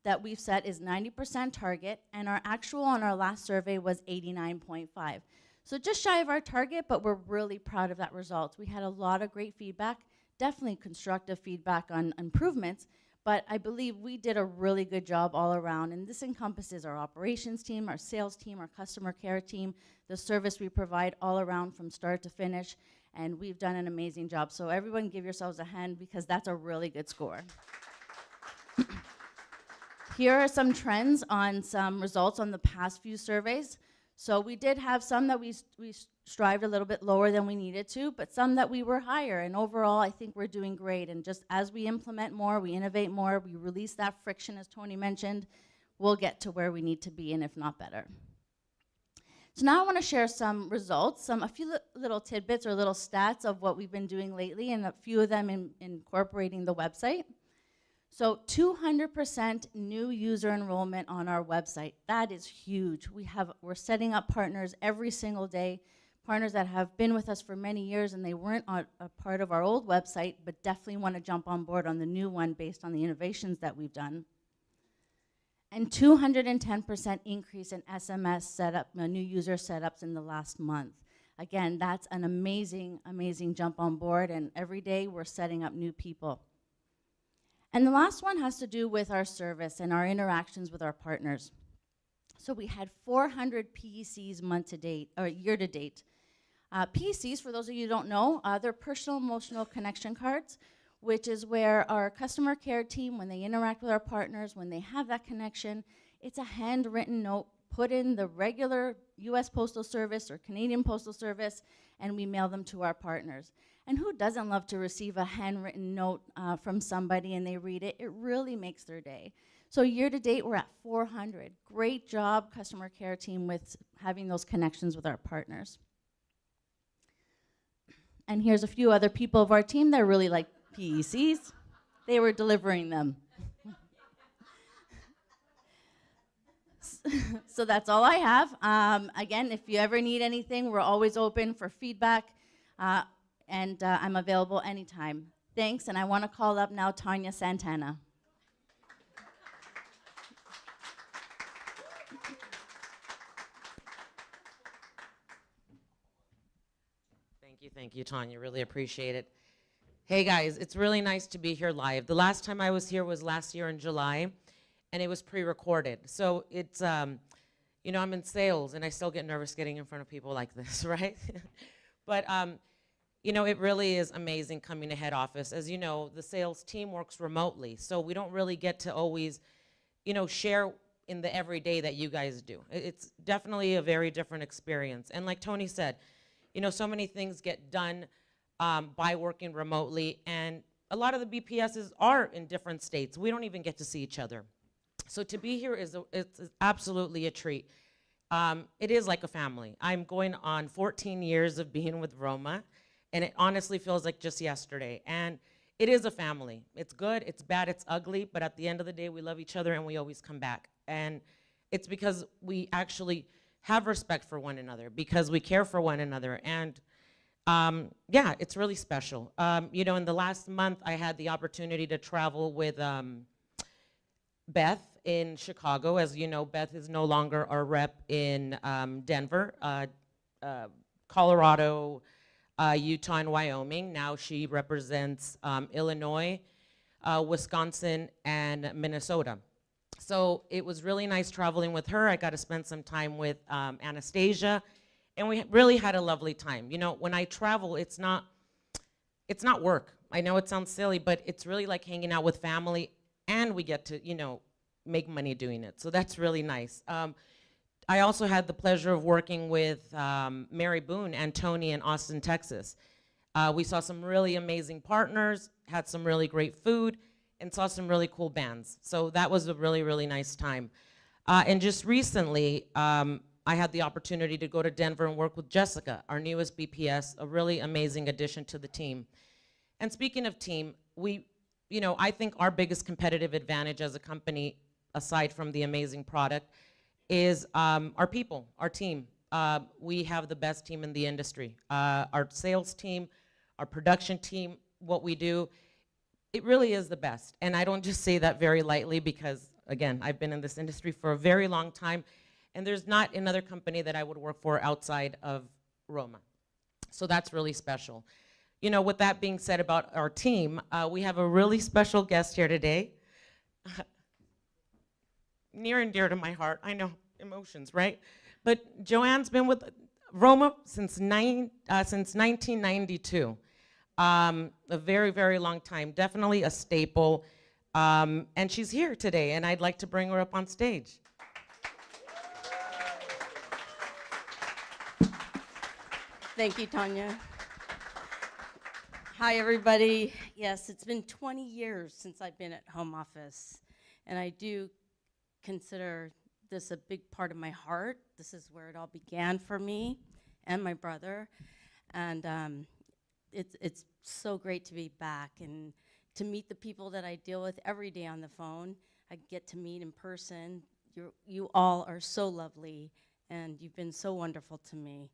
that we've set is 90% target, and our actual on our last survey was 89.5. So just shy of our target, but we're really proud of that result. We had a lot of great feedback, definitely constructive feedback on improvements, but I believe we did a really good job all around, and this encompasses our operations team, our sales team, our customer care team, the service we provide all around from start to finish, and we've done an amazing job. So everyone give yourselves a hand because that's a really good score. Here are some trends on some results on the past few surveys. So we did have some that we strived a little bit lower than we needed to, but some that we were higher. And overall, I think we're doing great. And just as we implement more, we innovate more, we release that friction, as Tony mentioned, we'll get to where we need to be, and if not better. So now I want to share some results, a few little tidbits or little stats of what we've been doing lately, and a few of them incorporating the website. So 200% new user enrollment on our website. That is huge. We're setting up partners every single day, partners that have been with us for many years and they weren't a part of our old website, but definitely want to jump on board on the new one based on the innovations that we've done. And 210% increase in SMS setup, new user setups in the last month. Again, that's an amazing, amazing jump on board, and every day we're setting up new people. And the last one has to do with our service and our interactions with our partners. So we had 400 PECs month to date, or year to date. PECs, for those of you who don't know, they're personal emotional connection cards, which is where our customer care team, when they interact with our partners, when they have that connection, it's a handwritten note put in the regular US Postal Service or Canadian Postal Service, and we mail them to our partners. And who doesn't love to receive a handwritten note from somebody and they read it? It really makes their day. So year to date, we're at 400. Great job, customer care team, with having those connections with our partners. And here's a few other people of our team that really like PECs. They were delivering them. So that's all I have. Again, if you ever need anything, we're always open for feedback. And I'm available anytime. Thanks, and I want to call up now Tanya Santana. Thank you, Tanya. Really appreciate it. Hey guys, it's really nice to be here live. The last time I was here was last year in July, and it was pre-recorded. So it's, you know, I'm in sales, and I still get nervous getting in front of people like this, right? But, you know, it really is amazing coming to head office. As you know, the sales team works remotely, so we don't really get to always, you know, share in the everyday that you guys do. It's definitely a very different experience. And like Tony said, you know, so many things get done by working remotely, and a lot of the BPSs are in different states. We don't even get to see each other. So to be here it's absolutely a treat. It is like a family. I'm going on 14 years of being with Roma, and it honestly feels like just yesterday. And it is a family. It's good, it's bad, it's ugly, but at the end of the day, we love each other and we always come back. And it's because we actually have respect for one another, because we care for one another. And yeah, it's really special. You know, in the last month, I had the opportunity to travel with Beth in Chicago. As you know, Beth is no longer our rep in Denver, Colorado, Utah, and Wyoming. Now she represents Illinois, Wisconsin, and Minnesota. So it was really nice traveling with her. I got to spend some time with Anastasia, and we really had a lovely time. You know, when I travel, it's not work. I know it sounds silly, but it's really like hanging out with family, and we get to, you know, make money doing it. So that's really nice. I also had the pleasure of working with Mary Boone and Tony in Austin, Texas. We saw some really amazing partners, had some really great food, and saw some really cool bands. So that was a really, really nice time. And just recently, I had the opportunity to go to Denver and work with Jessica, our newest BPS, a really amazing addition to the team. And speaking of team, we I think our biggest competitive advantage as a company, aside from the amazing product, is our people, our team. We have the best team in the industry. Our sales team, our production team, what we do, it really is the best. And I don't just say that very lightly because, again, I've been in this industry for a very long time, and there's not another company that I would work for outside of Roma. So that's really special. With that being said about our team, we have a really special guest here today. Near and dear to my heart, I know, emotions, right? But Joanne's been with Roma since 1992. A very, very long time, definitely a staple. And she's here today, and I'd like to bring her up on stage. Thank you, Tanya. Hi, everybody. Yes, it's been 20 years since I've been at home office, and I do consider this a big part of my heart. This is where it all began for me and my brother, and it's so great to be back and to meet the people that I deal with every day on the phone. I get to meet in person. You all are so lovely, and you've been so wonderful to me.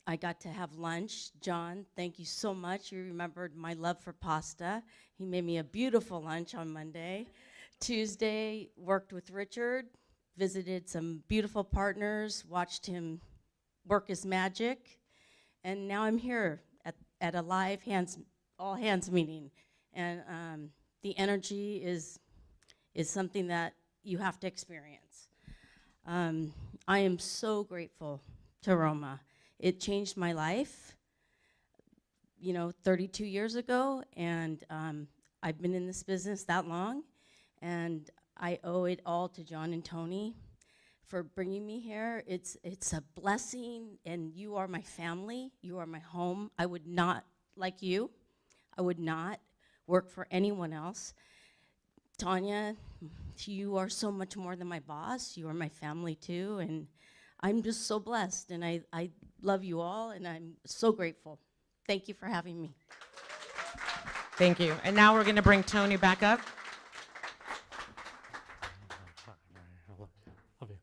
I got to have lunch. John, thank you so much. You remembered my love for pasta. He made me a beautiful lunch on Monday. Tuesday, worked with Richard, visited some beautiful partners, watched him work his magic, and now I'm here at a live all hands meeting. And the energy is something that you have to experience. I am so grateful to Roma. It changed my life, 32 years ago, and I've been in this business that long, and I owe it all to John and Tony for bringing me here. It's a blessing, and you are my family. You are my home. I would not, like you, I would not work for anyone else. Tanya, you are so much more than my boss. You are my family too, and I'm just so blessed, and I love you all, and I'm so grateful. Thank you for having me. Thank you. And now we're going to bring Tony back up. Love you.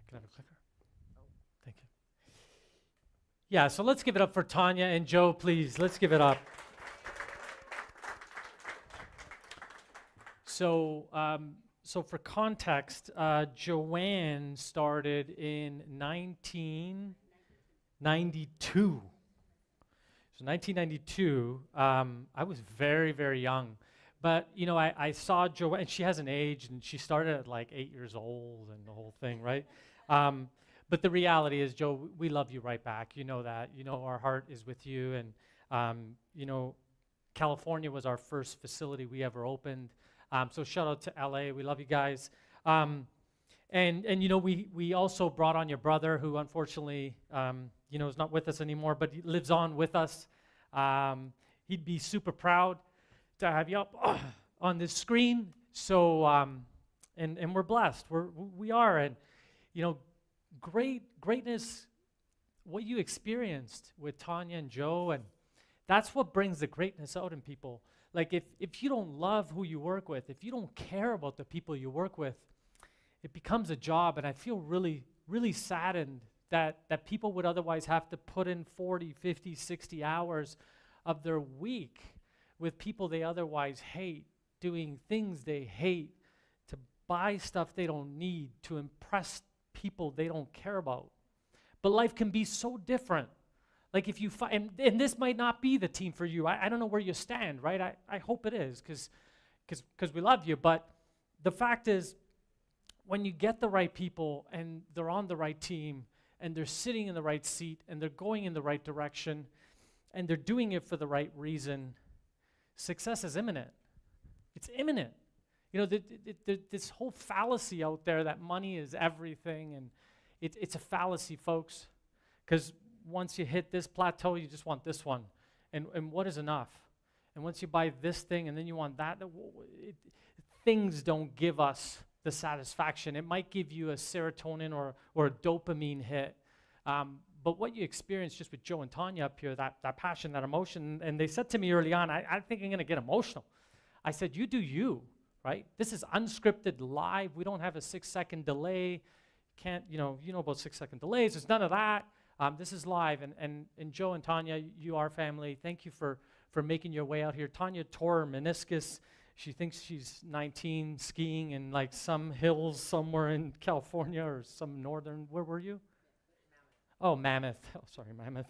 Can I have a clicker? Thank you. Yeah, so let's give it up for Tanya and Joe, please. Let's give it up. So for context, Joanne started in 1992. So 1992, I was very, very young. But, I saw Joanne, and she hasn't aged, and she started at like 8 years old and the whole thing, right? But the reality is, Joe, we love you right back. You know that. Our heart is with you. And, California was our first facility we ever opened. So shout out to LA. We love you guys. And we also brought on your brother, who unfortunately, is not with us anymore, but he lives on with us. He'd be super proud to have you up on this screen. So, and we're blessed. We are. And, greatness, what you experienced with Tanya and Joe, and that's what brings the greatness out in people. Like if you don't love who you work with, if you don't care about the people you work with, it becomes a job. And I feel really, really saddened that people would otherwise have to put in 40, 50, 60 hours of their week with people they otherwise hate, doing things they hate, to buy stuff they don't need, to impress people they don't care about. But life can be so different. Like if you find, and this might not be the team for you. I don't know where you stand, right? I hope it is, because we love you. But the fact is, when you get the right people and they're on the right team and they're sitting in the right seat and they're going in the right direction and they're doing it for the right reason, success is imminent. It's imminent. This whole fallacy out there that money is everything, and it's a fallacy, folks, because once you hit this plateau, you just want this one. And what is enough? And once you buy this thing and then you want that, things don't give us the satisfaction. It might give you a serotonin or a dopamine hit, but what you experience just with Joe and Tanya up here, that passion, that emotion, and they said to me early on, I think I'm gonna get emotional. I said, you do you, right? This is unscripted, live. We don't have a 6-second delay. Can't, you know about 6-second delays. There's none of that. This is live, and Joe and Tanya, you are family. Thank you for making your way out here. Tanya tore her meniscus. She thinks she's 19, skiing in like some hills somewhere in California or some northern, where were you? Oh, Mammoth. Oh, sorry, Mammoth.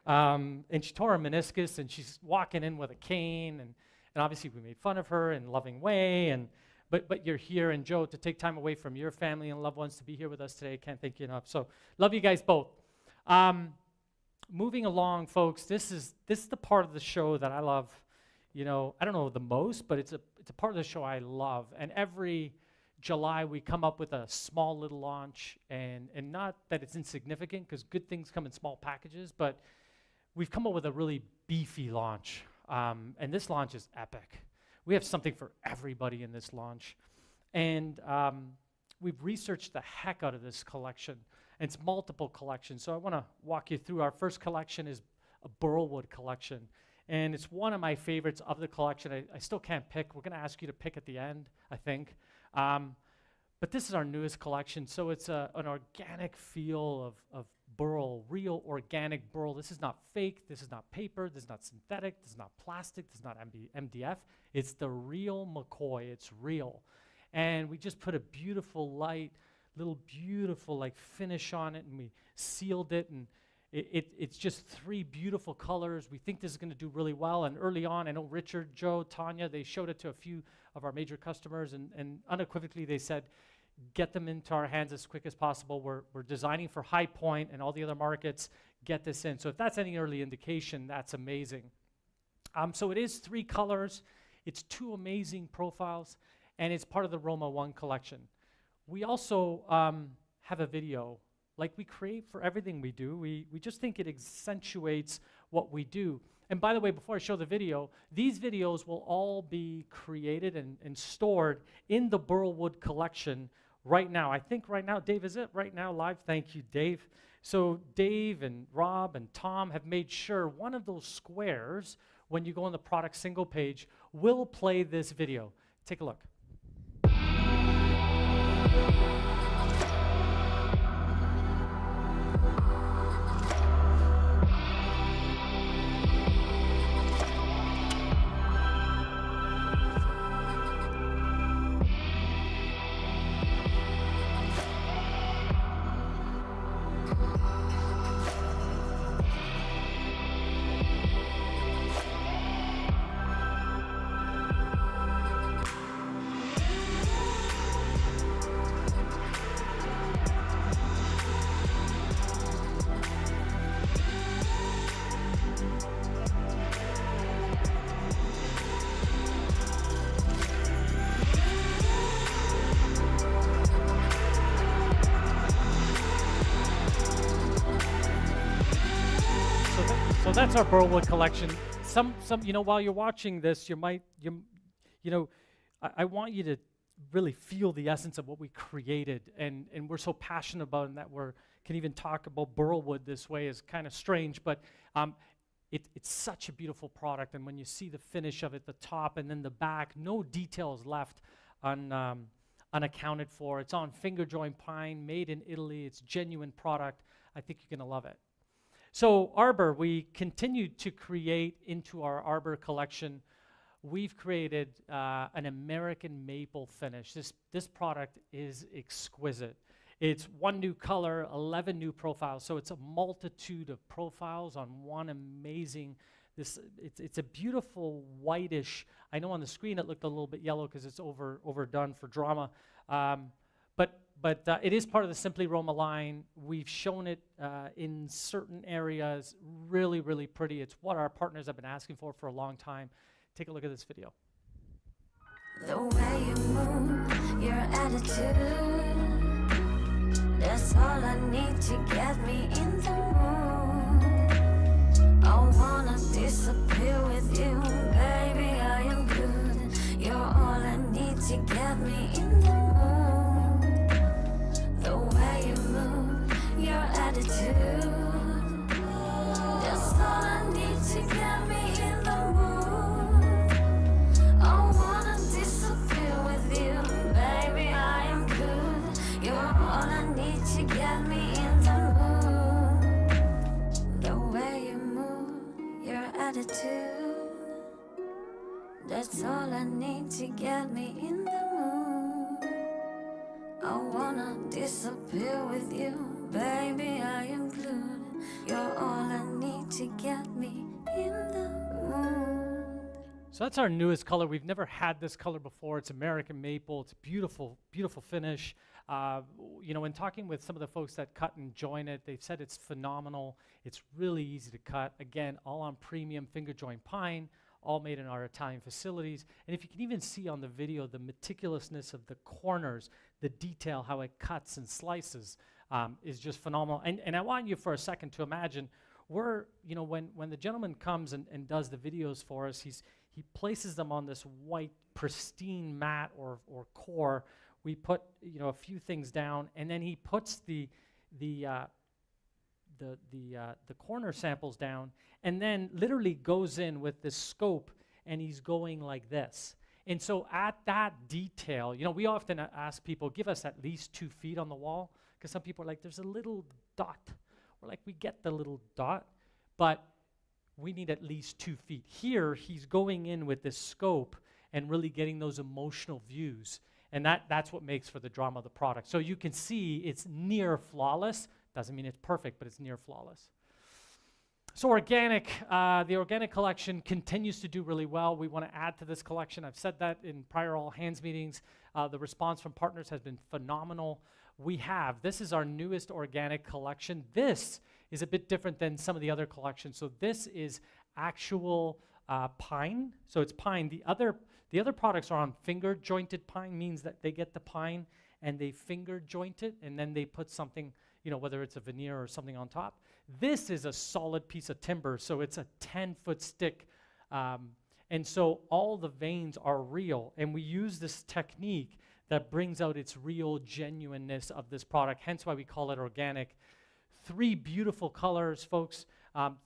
And she tore her meniscus, and she's walking in with a cane, and obviously we made fun of her in a loving way, but you're here, and Joe, to take time away from your family and loved ones to be here with us today, can't thank you enough. So love you guys both. Moving along, folks, this is the part of the show that I love. I don't know the most, but it's a part of the show I love. And every July we come up with a small little launch, and not that it's insignificant, because good things come in small packages, but we've come up with a really beefy launch. And this launch is epic. We have something for everybody in this launch. And we've researched the heck out of this collection. And it's multiple collections. So I want to walk you through. Our first collection is a Burlwood collection. And it's one of my favorites of the collection. I still can't pick. We're going to ask you to pick at the end, I think. But this is our newest collection. So it's an organic feel of burl, real organic burl. This is not fake. This is not paper. This is not synthetic. This is not plastic. This is not MDF. It's the real McCoy. It's real. And we just put a beautiful little beautiful like finish on it, and we sealed it, and it's just 3 beautiful colors. We think this is going to do really well. And early on, I know Richard, Joe, Tanya, they showed it to a few of our major customers, and unequivocally they said, get them into our hands as quick as possible. We're designing for High Point and all the other markets. Get this in. So if that's any early indication, that's amazing. So it is 3 colors. It's 2 amazing profiles, and it's part of the Roma 1 collection. We also have a video. Like we create for everything we do. We just think it accentuates what we do. And by the way, before I show the video, these videos will all be created and stored in the Burlwood collection right now. I think right now, Dave, is it right now live? Thank you, Dave. So Dave and Rob and Tom have made sure one of those squares, when you go on the product single page, will play this video. Take a look. So that's our Burlwood collection. Some, while you're watching this, I want you to really feel the essence of what we created, and we're so passionate about it, and that we can even talk about Burlwood this way is kind of strange, but it's such a beautiful product, and when you see the finish of it, the top and then the back, no details left unaccounted for. It's on finger joint pine, made in Italy. It's genuine product. I think you're going to love it. So Arbor, we continued to create into our Arbor collection. We've created an American maple finish. This product is exquisite. It's 1 new color, 11 new profiles. So it's a multitude of profiles on one amazing. It's a beautiful whitish. I know on the screen it looked a little bit yellow because it's overdone for drama. But it is part of the Simply Roma line. We've shown it in certain areas. Really, really pretty. It's what our partners have been asking for a long time. Take a look at this video. The way you move, your attitude, that's all I need to get me in the mood. I wanna disappear with you, baby, I am good. You're all I need to get me in the mood. The way you move, your attitude, I need to get me in the mood. I wanna disappear with you, baby, I am glued. You're all I need to get me in the mood. So that's our newest color. We've never had this color before. It's American maple. It's beautiful, beautiful finish. You know, when talking with some of the folks that cut and join it, they've said it's phenomenal. It's really easy to cut. Again, all on premium finger joint pine, all made in our Italian facilities. And if you can even see on the video the meticulousness of the corners, the detail, how it cuts and slices is just phenomenal. And I want you for a second to imagine you know, when the gentleman comes and does the videos for us, he places them on this white pristine mat or core. We put, you know, a few things down, and then he puts the corner samples down, and then literally goes in with this scope, and he's going like this. And so at that detail, you know, we often ask people, give us at least 2 feet on the wall, because some people are like, there's a little dot. We're like, we get the little dot, but we need at least 2 feet. Here, he's going in with this scope and really getting those emotional views. And that's what makes for the drama of the product. So you can see it's near flawless. Doesn't mean it's perfect, but it's near flawless. So organic, the organic collection continues to do really well. We want to add to this collection. I've said that in prior all hands meetings. The response from partners has been phenomenal. This is our newest organic collection. This is a bit different than some of the other collections. So this is actual pine. So it's pine. The other products are on finger jointed pine, means that they get the pine and they finger joint it, and then they put something, you know, whether it's a veneer or something on top. This is a solid piece of timber, so it's a 10-foot stick. And so all the veins are real, and we use this technique that brings out its real genuineness of this product, hence why we call it organic. 3 beautiful colors, folks,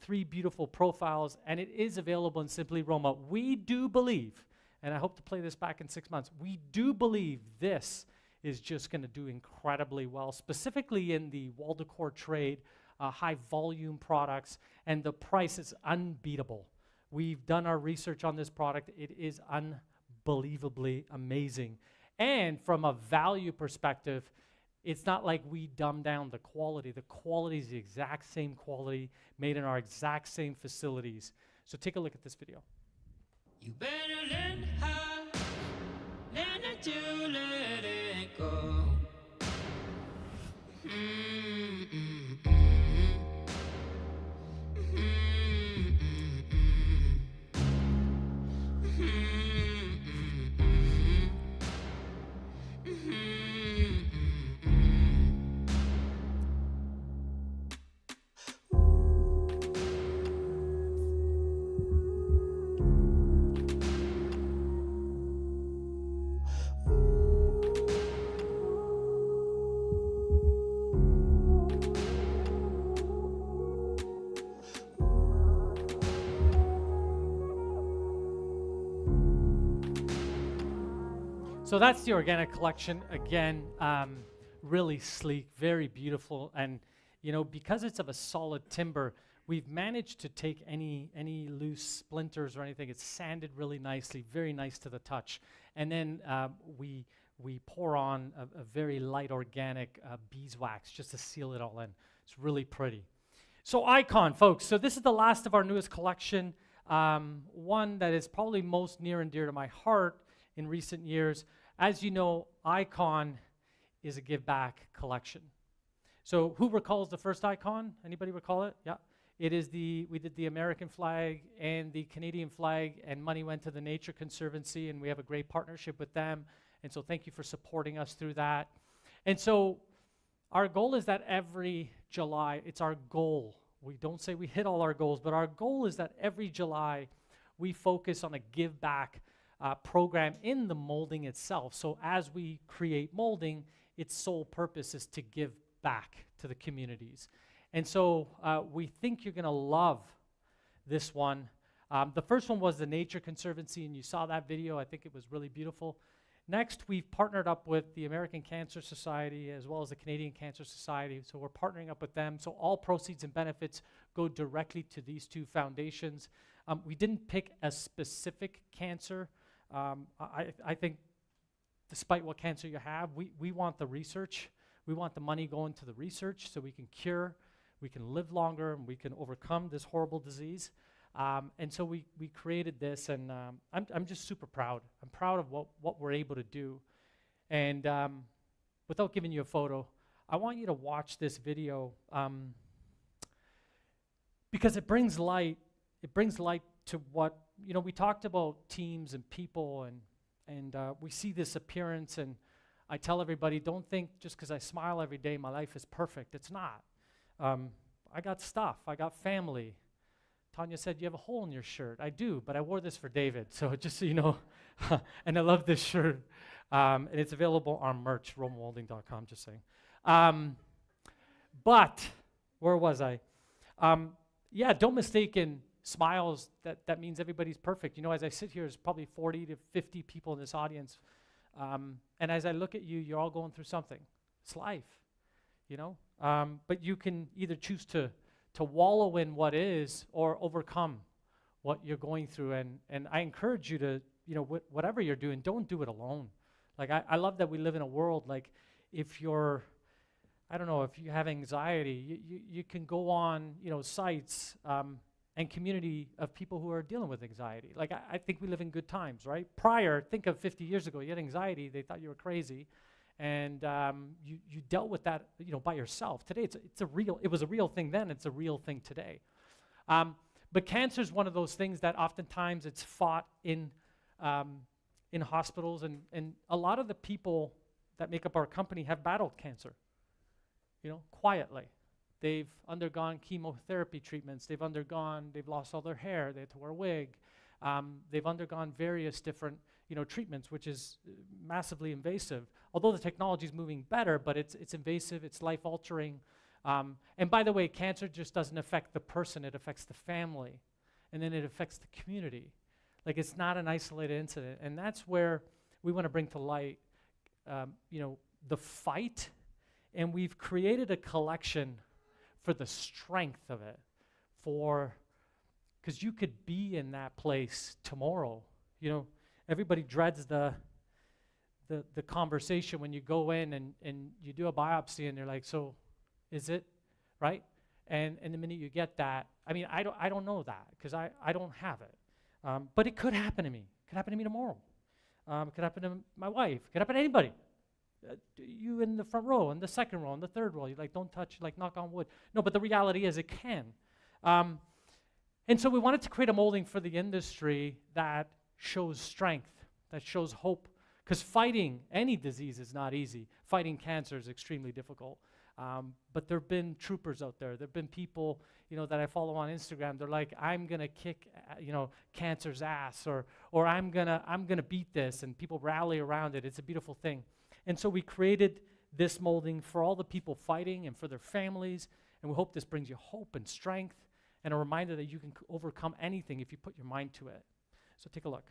3 beautiful profiles, and it is available in Simply Roma. We do believe, and I hope to play this back in 6 months, we do believe this is just going to do incredibly well, specifically in the wall decor trade, high volume products, and the price is unbeatable. We've done our research on this product. It is unbelievably amazing. And from a value perspective, it's not like we dumb down the quality. The quality is the exact same quality, made in our exact same facilities. So take a look at this video. You better learn to let it go. So that's the organic collection. Again, really sleek, very beautiful. And, you know, because it's of a solid timber, we've managed to take any loose splinters or anything. It's sanded really nicely, very nice to the touch. And then we pour on a very light organic beeswax just to seal it all in. It's really pretty. So Icon, folks. So this is the last of our newest collection. One that is probably most near and dear to my heart in recent years. As you know, Icon is a give back collection. So who recalls the first Icon? Anybody recall it? Yeah. It is we did the American flag and the Canadian flag, and money went to the Nature Conservancy, and we have a great partnership with them. And so thank you for supporting us through that. And so our goal is that every July, it's our goal. We don't say we hit all our goals, but our goal is that every July we focus on a give back program in the molding itself. So as we create molding, its sole purpose is to give back to the communities. And so we think you're going to love this one. The first one was the Nature Conservancy, and you saw that video. I think it was really beautiful. Next, we've partnered up with the American Cancer Society as well as the Canadian Cancer Society. So we're partnering up with them. So all proceeds and benefits go directly to these two foundations. We didn't pick a specific cancer I think despite what cancer you have, we want the research. We want the money going to the research so we can cure, we can live longer, and we can overcome this horrible disease. And so we created this, and I'm just super proud. I'm proud of what we're able to do. And without giving you a photo, I want you to watch this video because it brings light. It brings light to what, we talked about teams and people, and we see this appearance, and I tell everybody, don't think just because I smile every day, my life is perfect. It's not. I got stuff. I got family. Tanya said, you have a hole in your shirt. I do, but I wore this for David, so just so you know. And I love this shirt. And it's available on merch, romolding.com, just saying. But, where was I? Yeah, don't mistake in smiles that means everybody's perfect. As I sit here, there's probably 40 to 50 people in this audience. And as I look at you, you're all going through something. It's life, but you can either choose to wallow in what is or overcome what you're going through. And I encourage you to, whatever you're doing, don't do it alone. Like, I love that we live in a world, like, if you have anxiety, you can go on, sites and community of people who are dealing with anxiety. Like, I think we live in good times, right? Think of 50 years ago, you had anxiety, they thought you were crazy, and you dealt with that, by yourself. Today, it was a real thing then, it's a real thing today. But cancer is one of those things that oftentimes it's fought in hospitals, and a lot of the people that make up our company have battled cancer, quietly. They've undergone chemotherapy treatments, they've lost all their hair, they had to wear a wig. They've undergone various different, treatments, which is massively invasive. Although the technology is moving better, but it's invasive, it's life-altering. And by the way, cancer just doesn't affect the person, it affects the family, and then it affects the community. Like, it's not an isolated incident, and that's where we want to bring to light, the fight, and we've created a collection for the strength of it, because you could be in that place tomorrow. Everybody dreads the conversation when you go in and you do a biopsy, and they're like, so is it, right? And the minute you get that, I don't know that, because I don't have it. But it could happen to me. It could happen to me tomorrow. It could happen to my wife. It could happen to anybody. You in the front row, in the second row, in the third row. You're like, don't touch, like, knock on wood. No, but the reality is it can. And so we wanted to create a molding for the industry that shows strength, that shows hope. Because fighting any disease is not easy. Fighting cancer is extremely difficult. But there have been troopers out there. There have been people, that I follow on Instagram. They're like, I'm gonna kick, cancer's ass, or I'm gonna beat this, and people rally around it. It's a beautiful thing. And so we created this molding for all the people fighting and for their families, and we hope this brings you hope and strength and a reminder that you can overcome anything if you put your mind to it. So take a look.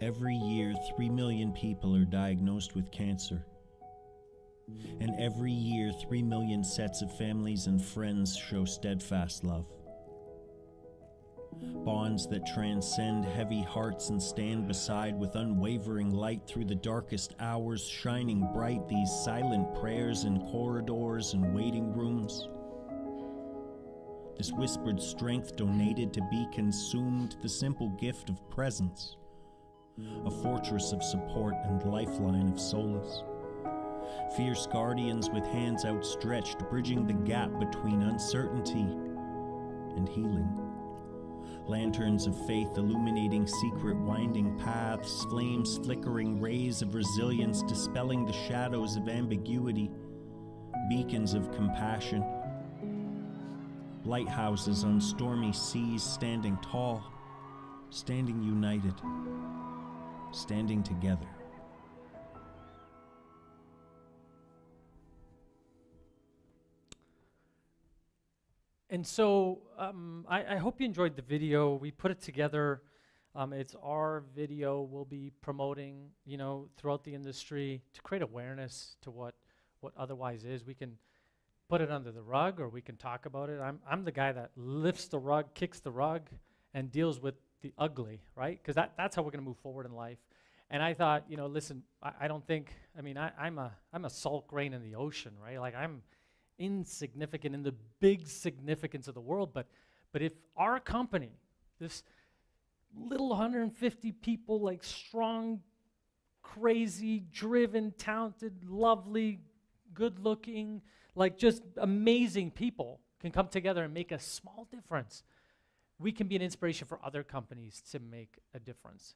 Every year, 3 million people are diagnosed with cancer. And every year, 3 million sets of families and friends show steadfast love. Bonds that transcend heavy hearts and stand beside with unwavering light through the darkest hours, shining bright these silent prayers in corridors and waiting rooms. This whispered strength donated to be consumed, the simple gift of presence, a fortress of support and lifeline of solace. Fierce guardians with hands outstretched, bridging the gap between uncertainty and healing. Lanterns of faith illuminating secret winding paths, flames flickering rays of resilience dispelling the shadows of ambiguity, beacons of compassion. Lighthouses on stormy seas standing tall, standing united, standing together. And so I hope you enjoyed the video. We put it together. It's our video we'll be promoting, throughout the industry to create awareness to what otherwise is. We can, put it under the rug or we can talk about it. I'm the guy that lifts the rug, kicks the rug, and deals with the ugly, right? Because that's how we're going to move forward in life. And I thought, listen, I don't think, I'm a salt grain in the ocean, right? Like I'm insignificant in the big significance of the world. But if our company, this little 150 people, like strong, crazy, driven, talented, lovely, good-looking, like just amazing people can come together and make a small difference, we can be an inspiration for other companies to make a difference.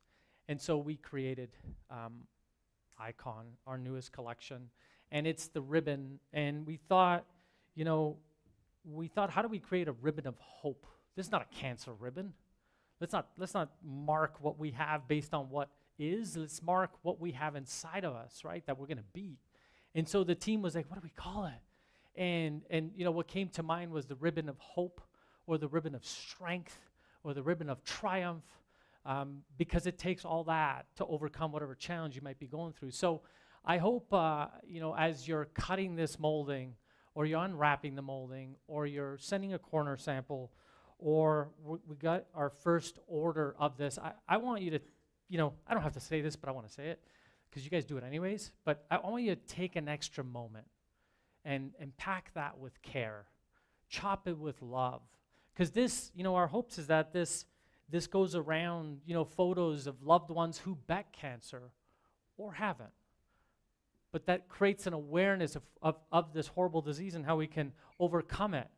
And so we created Icon, our newest collection, and it's the ribbon. And we thought, how do we create a ribbon of hope? This is not a cancer ribbon. Let's not mark what we have based on what is. Let's mark what we have inside of us, right? That we're going to be. And so the team was like, what do we call it? And what came to mind was the ribbon of hope, or the ribbon of strength, or the ribbon of triumph, because it takes all that to overcome whatever challenge you might be going through. So I hope, as you're cutting this molding, or you're unwrapping the molding, or you're sending a corner sample, or we got our first order of this, I want you to, I don't have to say this, but I want to say it, because you guys do it anyways, but I want you to take an extra moment and pack that with care. Chop it with love. Because this, our hopes is that this goes around, photos of loved ones who bet cancer or haven't. But that creates an awareness of this horrible disease and how we can overcome it.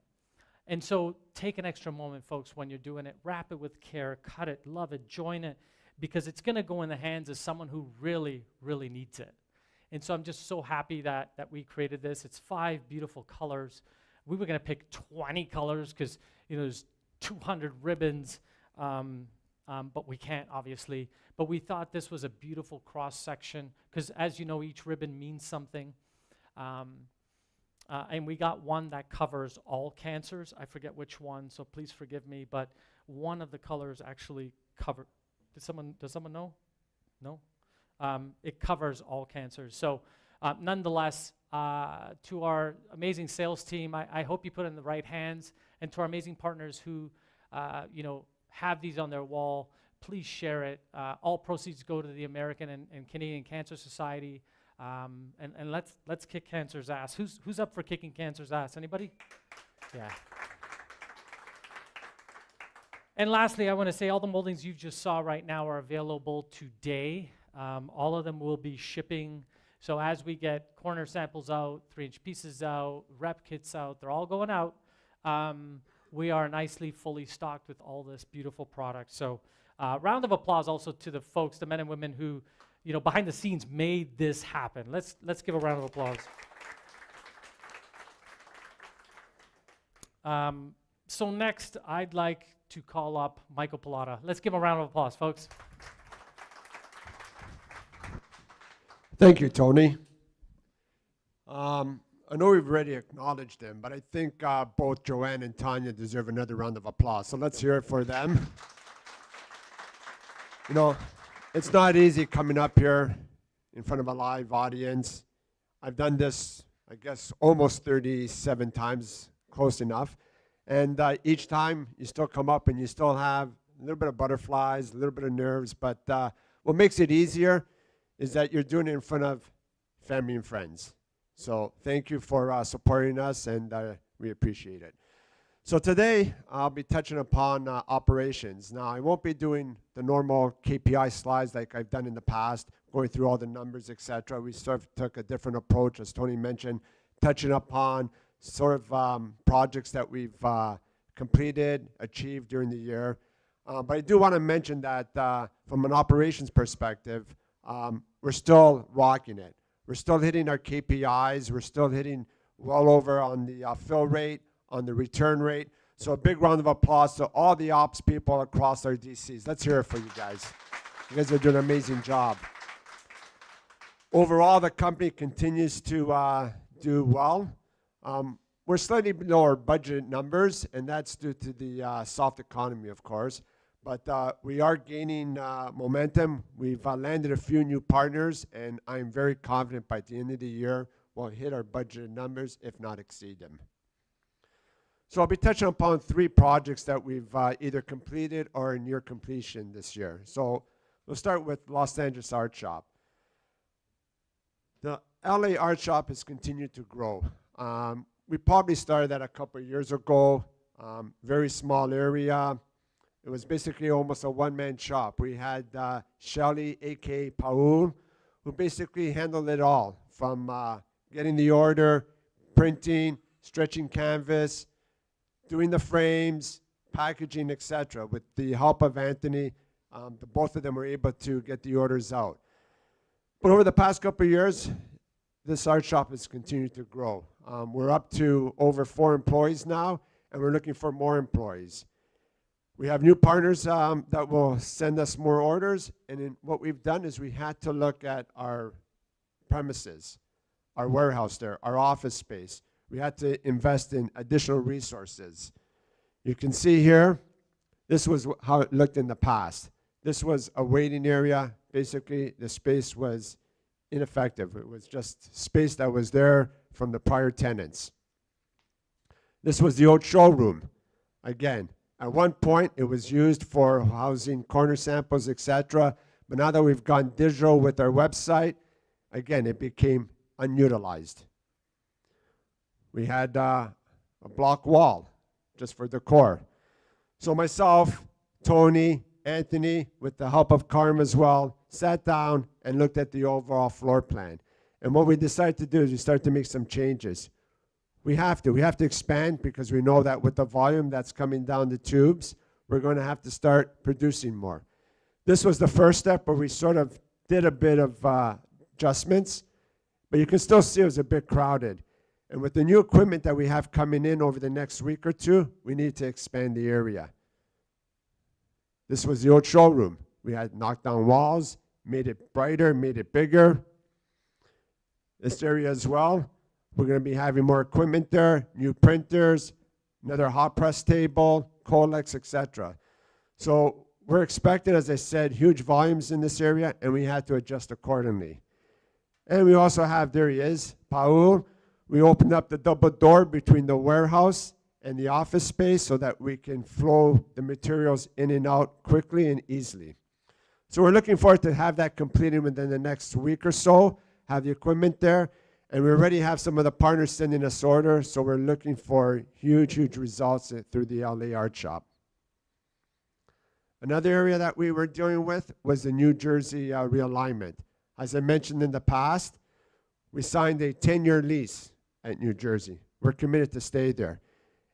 And so take an extra moment, folks, when you're doing it. Wrap it with care, cut it, love it, join it, because it's going to go in the hands of someone who really, really needs it. And so I'm just so happy that we created this. It's 5 beautiful colors. We were going to pick 20 colors because, there's 200 ribbons, but we can't, obviously. But we thought this was a beautiful cross-section because, as you know, each ribbon means something. And we got one that covers all cancers. I forget which one, so please forgive me. But one of the colors actually cover. Does someone know? No? It covers all cancers. So nonetheless, to our amazing sales team, I hope you put it in the right hands. And to our amazing partners who, have these on their wall, please share it. All proceeds go to the American and Canadian Cancer Society. And let's kick cancer's ass. Who's up for kicking cancer's ass? Anybody? Yeah. And lastly, I want to say all the moldings you just saw right now are available today. All of them will be shipping. So as we get corner samples out, 3-inch pieces out, rep kits out, they're all going out. We are nicely fully stocked with all this beautiful product. So round of applause also to the folks, the men and women who, behind the scenes made this happen. Let's give a round of applause. So next, I'd like to call up Michael Pilata. Let's give a round of applause, folks. Thank you, Tony. I know we've already acknowledged them, but I think both Joanne and Tanya deserve another round of applause. So let's hear it for them. It's not easy coming up here in front of a live audience. I've done this, I guess, almost 37 times, close enough. And each time you still come up and you still have a little bit of butterflies, a little bit of nerves. But what makes it easier is that you're doing it in front of family and friends. So thank you for supporting us, and we appreciate it. So today, I'll be touching upon operations. Now, I won't be doing the normal KPI slides like I've done in the past, going through all the numbers, etc. We sort of took a different approach, as Tony mentioned, touching upon sort of projects that we've completed, achieved during the year. But I do want to mention that from an operations perspective, we're still rocking it. We're still hitting our KPIs. We're still hitting well over on the fill rate, on the return rate. So a big round of applause to all the ops people across our DCs. Let's hear it for you guys. You guys are doing an amazing job. Overall, the company continues to do well. We're slightly below our budget numbers, and that's due to the soft economy, of course. But we are gaining momentum. We've landed a few new partners, and I'm very confident by the end of the year, will hit our budgeted numbers, if not exceed them. So I'll be touching upon 3 projects that we've either completed or in near completion this year. So we'll start with Los Angeles Art Shop. The LA Art Shop has continued to grow. We probably started that a couple of years ago, very small area. It was basically almost a one-man shop. We had Shelly, a.k.a. Paul, who basically handled it all, from getting the order, printing, stretching canvas, doing the frames, packaging, etc. With the help of Anthony, both of them were able to get the orders out. But over the past couple of years, this art shop has continued to grow. We're up to over 4 employees now, and we're looking for more employees. We have new partners that will send us more orders, and what we've done is we had to look at our premises, our warehouse there, our office space. We had to invest in additional resources. You can see here, this was how it looked in the past. This was a waiting area. Basically, the space was ineffective. It was just space that was there from the prior tenants. This was the old showroom. Again, at one point, it was used for housing corner samples, etc. But now that we've gone digital with our website, again, it became unutilized. We had a block wall just for decor. So myself, Tony, Anthony, with the help of Carm as well, sat down and looked at the overall floor plan. And what we decided to do is we started to make some changes. We have to expand, because we know that with the volume that's coming down the tubes, we're going to have to start producing more. This was the first step where we sort of did a bit of adjustments, but you can still see it was a bit crowded. And with the new equipment that we have coming in over the next week or 2, we need to expand the area. This was the old showroom. We had knocked down walls, made it brighter, made it bigger. This area as well, we're going to be having more equipment there, new printers, another hot press table, Colex, etc. So we're expecting, as I said, huge volumes in this area, and we had to adjust accordingly. And we also have, there he is, Paul. We opened up the double door between the warehouse and the office space so that we can flow the materials in and out quickly and easily. So we're looking forward to have that completed within the next week or so, have the equipment there, and we already have some of the partners sending us orders, so we're looking for huge, huge results through the LA Art Shop. Another area that we were dealing with was the New Jersey realignment. As I mentioned in the past, we signed a 10-year lease at New Jersey. We're committed to stay there.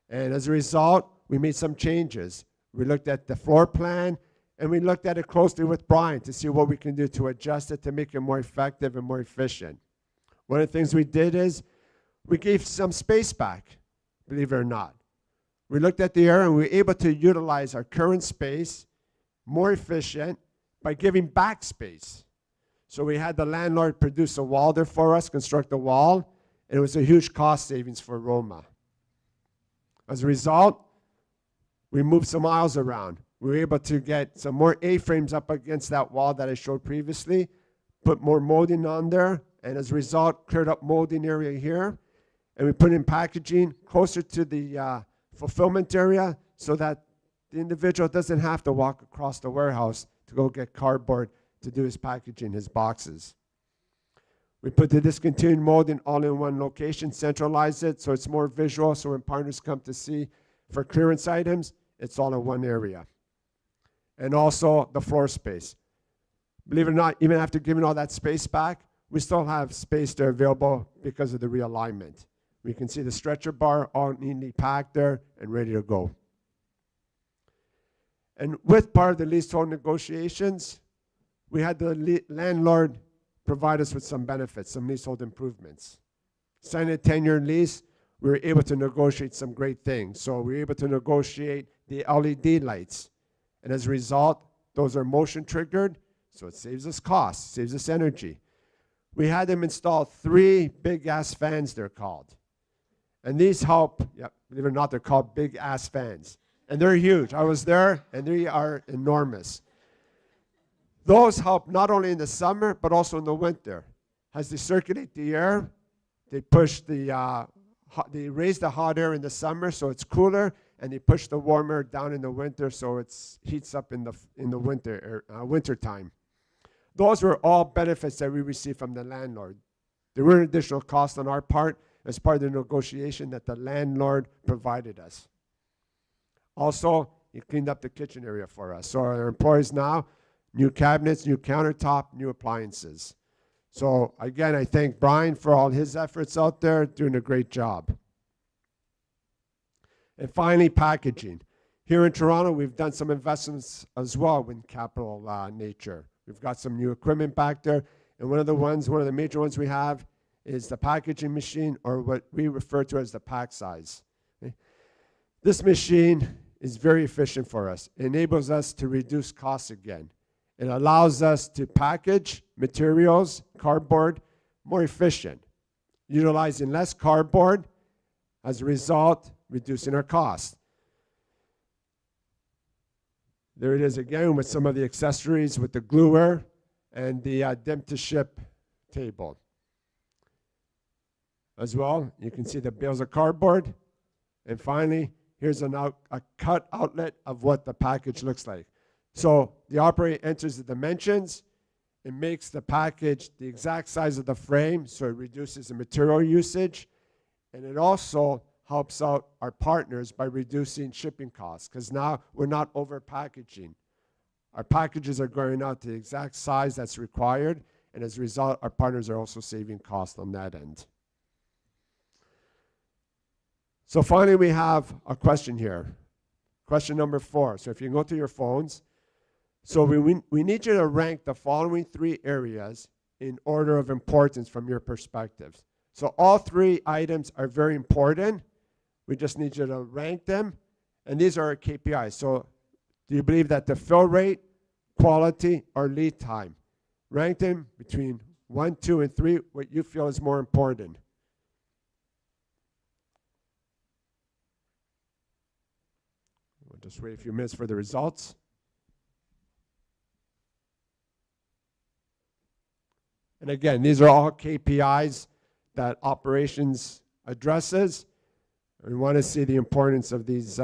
And as a result, we made some changes. We looked at the floor plan, and we looked at it closely with Brian to see what we can do to adjust it to make it more effective and more efficient. One of the things we did is we gave some space back, believe it or not. We looked at the area, and we were able to utilize our current space more efficient by giving back space. So we had the landlord produce a wall there for us, construct a wall, and it was a huge cost savings for Roma. As a result, we moved some aisles around. We were able to get some more A-frames up against that wall that I showed previously, put more molding on there, and as a result, cleared up molding area here. And we put in packaging closer to the fulfillment area so that the individual doesn't have to walk across the warehouse to go get cardboard to do his packaging, his boxes. We put the discontinued molding all in one location, centralize it so it's more visual, so when partners come to see for clearance items, it's all in one area. And also the floor space. Believe it or not, even after giving all that space back, we still have space there available because of the realignment. We can see the stretcher bar all neatly packed there and ready to go. And with part of the leasehold negotiations, we had the landlord provide us with some benefits, some leasehold improvements. Signing a 10-year lease, we were able to negotiate some great things. So we were able to negotiate the LED lights. And as a result, those are motion triggered, so it saves us costs, saves us energy. We had them install 3 big-ass fans, they're called. And these help, believe it or not, they're called big-ass fans. And they're huge. I was there, and they are enormous. Those help not only in the summer, but also in the winter. As they circulate the air, They push they raise the hot air in the summer so it's cooler, and they push the warmer down in the winter so it heats up in the winter time. Those were all benefits that we received from the landlord. There were additional costs on our part as part of the negotiation that the landlord provided us. Also, he cleaned up the kitchen area for us. So our employees now, new cabinets, new countertop, new appliances. So again, I thank Brian for all his efforts out there, doing a great job. And finally, packaging. Here in Toronto, we've done some investments as well in capital nature. We've got some new equipment back there. And one of the major ones we have is the packaging machine, or what we refer to as the pack size. Okay? This machine is very efficient for us. It enables us to reduce costs again. It allows us to package materials, cardboard, more efficient, utilizing less cardboard, as a result, reducing our costs. There it is again with some of the accessories with the gluer and the dim-to-ship table. As well, you can see the bales of cardboard. And finally, here's a cut outlet of what the package looks like. So the operator enters the dimensions. It makes the package the exact size of the frame, so it reduces the material usage. And it also helps out our partners by reducing shipping costs, because now we're not over packaging. Our packages are going out to the exact size that's required, and as a result, our partners are also saving costs on that end. So finally, we have a question here. Question number 4. So if you go to your phones, so we need you to rank the following 3 areas in order of importance from your perspectives. So all 3 items are very important. We just need you to rank them. And these are our KPIs. So do you believe that the fill rate, quality, or lead time? Rank them between 1, 2, and 3, what you feel is more important. We'll just wait a few minutes for the results. And again, these are all KPIs that operations addresses. We want to see the importance of these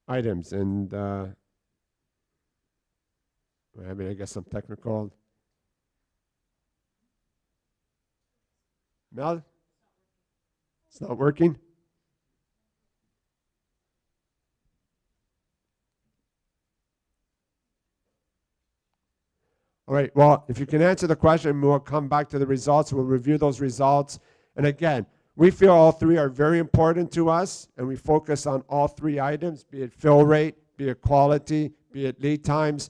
items. And we're having, I guess, some technical. Mel? It's not working? All right, well, if you can answer the question, we'll come back to the results. We'll review those results. And again, we feel all 3 are very important to us, and we focus on all 3 items, be it fill rate, be it quality, be it lead times.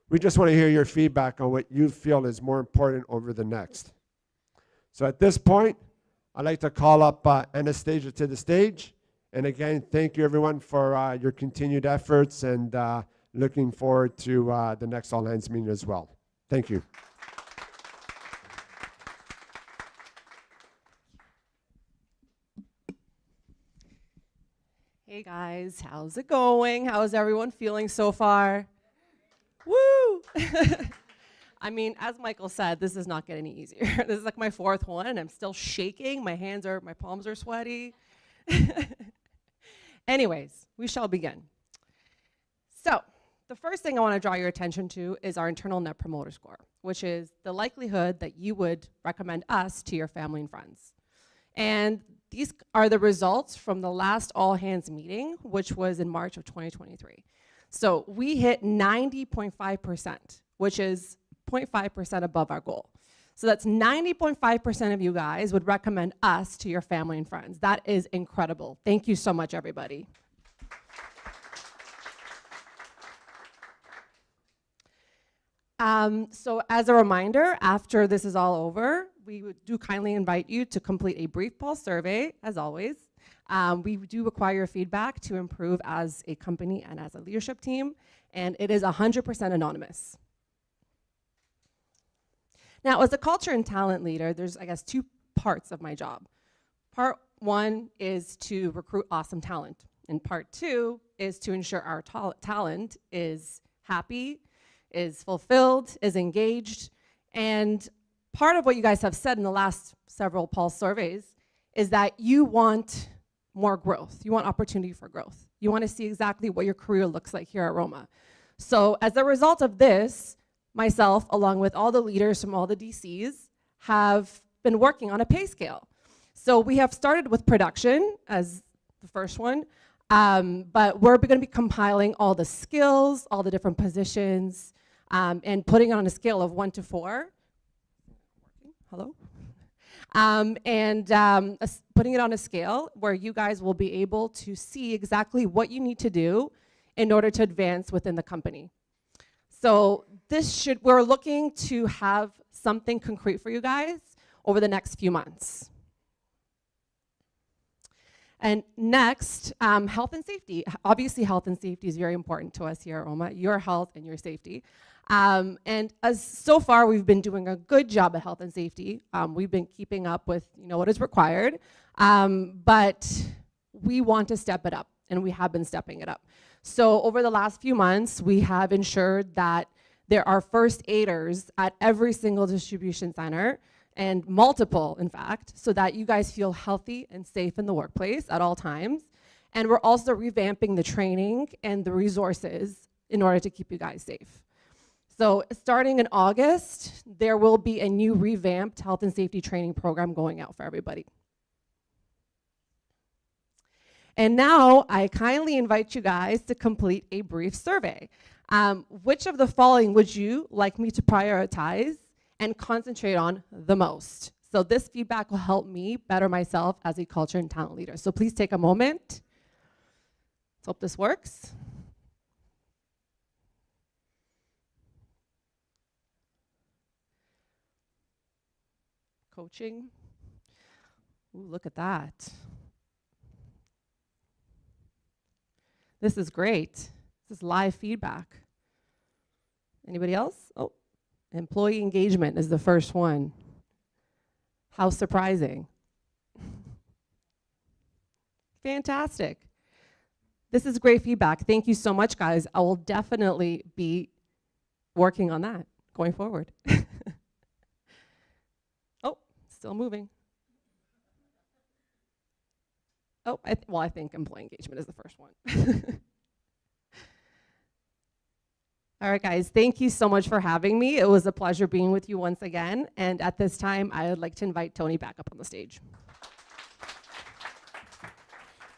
We just want to hear your feedback on what you feel is more important over the next. So at this point, I'd like to call up Anastasia to the stage. And again, thank you everyone for your continued efforts, and looking forward to the next All Hands meeting as well. Thank you. Hey guys, how's it going? How's everyone feeling so far? Woo! I mean, as Michael said, this is not getting any easier. This is like my 4th one, and I'm still shaking. My palms are sweaty. Anyways, we shall begin. So, the first thing I want to draw your attention to is our internal Net Promoter Score, which is the likelihood that you would recommend us to your family and friends. And these are the results from the last All Hands meeting, which was in March of 2023. So we hit 90.5%, which is 0.5% above our goal. So that's 90.5% of you guys would recommend us to your family and friends. That is incredible. Thank you so much, everybody. So as a reminder, after this is all over, we do kindly invite you to complete a brief pulse survey, as always. We do require your feedback to improve as a company and as a leadership team, and it is 100% anonymous. Now, as a culture and talent leader, there's, I guess, 2 parts of my job. Part 1 is to recruit awesome talent, and part 2 is to ensure our talent is happy, is fulfilled, is engaged, and part of what you guys have said in the last several Pulse surveys is that you want more growth. You want opportunity for growth. You want to see exactly what your career looks like here at Roma. So as a result of this, myself, along with all the leaders from all the DCs, have been working on a pay scale. So we have started with production as the first one, but we're going to be compiling all the skills, all the different positions, and putting it on a scale of 1 to 4. Hello? Putting it on a scale where you guys will be able to see exactly what you need to do in order to advance within the company. So we're looking to have something concrete for you guys over the next few months. And next, health and safety. Obviously, health and safety is very important to us here at Roma, your health and your safety. And as so far, we've been doing a good job at health and safety. We've been keeping up with what is required, but we want to step it up, and we have been stepping it up. So over the last few months, we have ensured that there are first aiders at every single distribution center, and multiple, in fact, so that you guys feel healthy and safe in the workplace at all times. And we're also revamping the training and the resources in order to keep you guys safe. So starting in August, there will be a new revamped health and safety training program going out for everybody. And now I kindly invite you guys to complete a brief survey. Which of the following would you like me to prioritize and concentrate on the most? So this feedback will help me better myself as a culture and talent leader. So please take a moment. Let's hope this works. Coaching. Ooh, look at that. This is great. This is live feedback. Anybody else? Oh, employee engagement is the first one. How surprising. Fantastic. This is great feedback. Thank you so much, guys. I will definitely be working on that going forward. Oh, still moving. Oh, I think employee engagement is the first one. All right, guys, thank you so much for having me. It was a pleasure being with you once again. And at this time, I would like to invite Tony back up on the stage.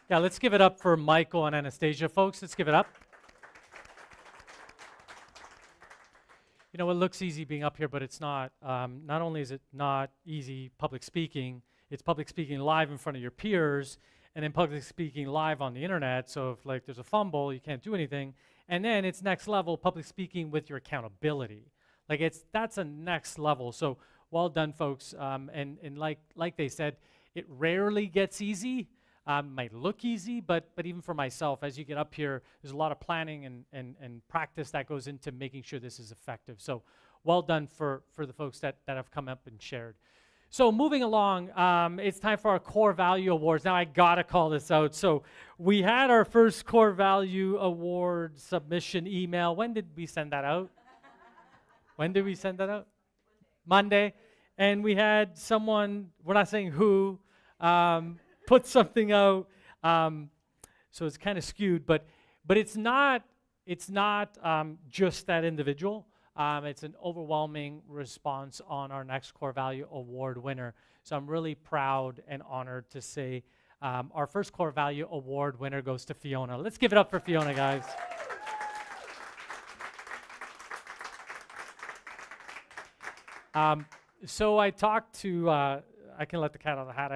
Yeah, let's give it up for Michael and Anastasia, folks. Let's give it up. You know, it looks easy being up here, but it's not. Not only is it not easy public speaking, it's public speaking live in front of your peers, and then public speaking live on the internet. So if like there's a fumble, you can't do anything. And then it's next level public speaking with your accountability. Like that's a next level. So well done, folks. And like they said, it rarely gets easy. Might look easy, but even for myself, as you get up here, there's a lot of planning and practice that goes into making sure this is effective. So well done for the folks that have come up and shared. So moving along, it's time for our core value awards. Now I gotta call this out. So we had our first core value award submission email. When did we send that out? When did we send that out? Monday. And we had someone, we're not saying who, put something out. So it's kind of skewed, but it's not just that individual. It's an overwhelming response on our next core value award winner. So I'm really proud and honored to say our first core value award winner goes to Fiona. Let's give it up for Fiona, guys. So I talked to, I can let the cat out of the hat.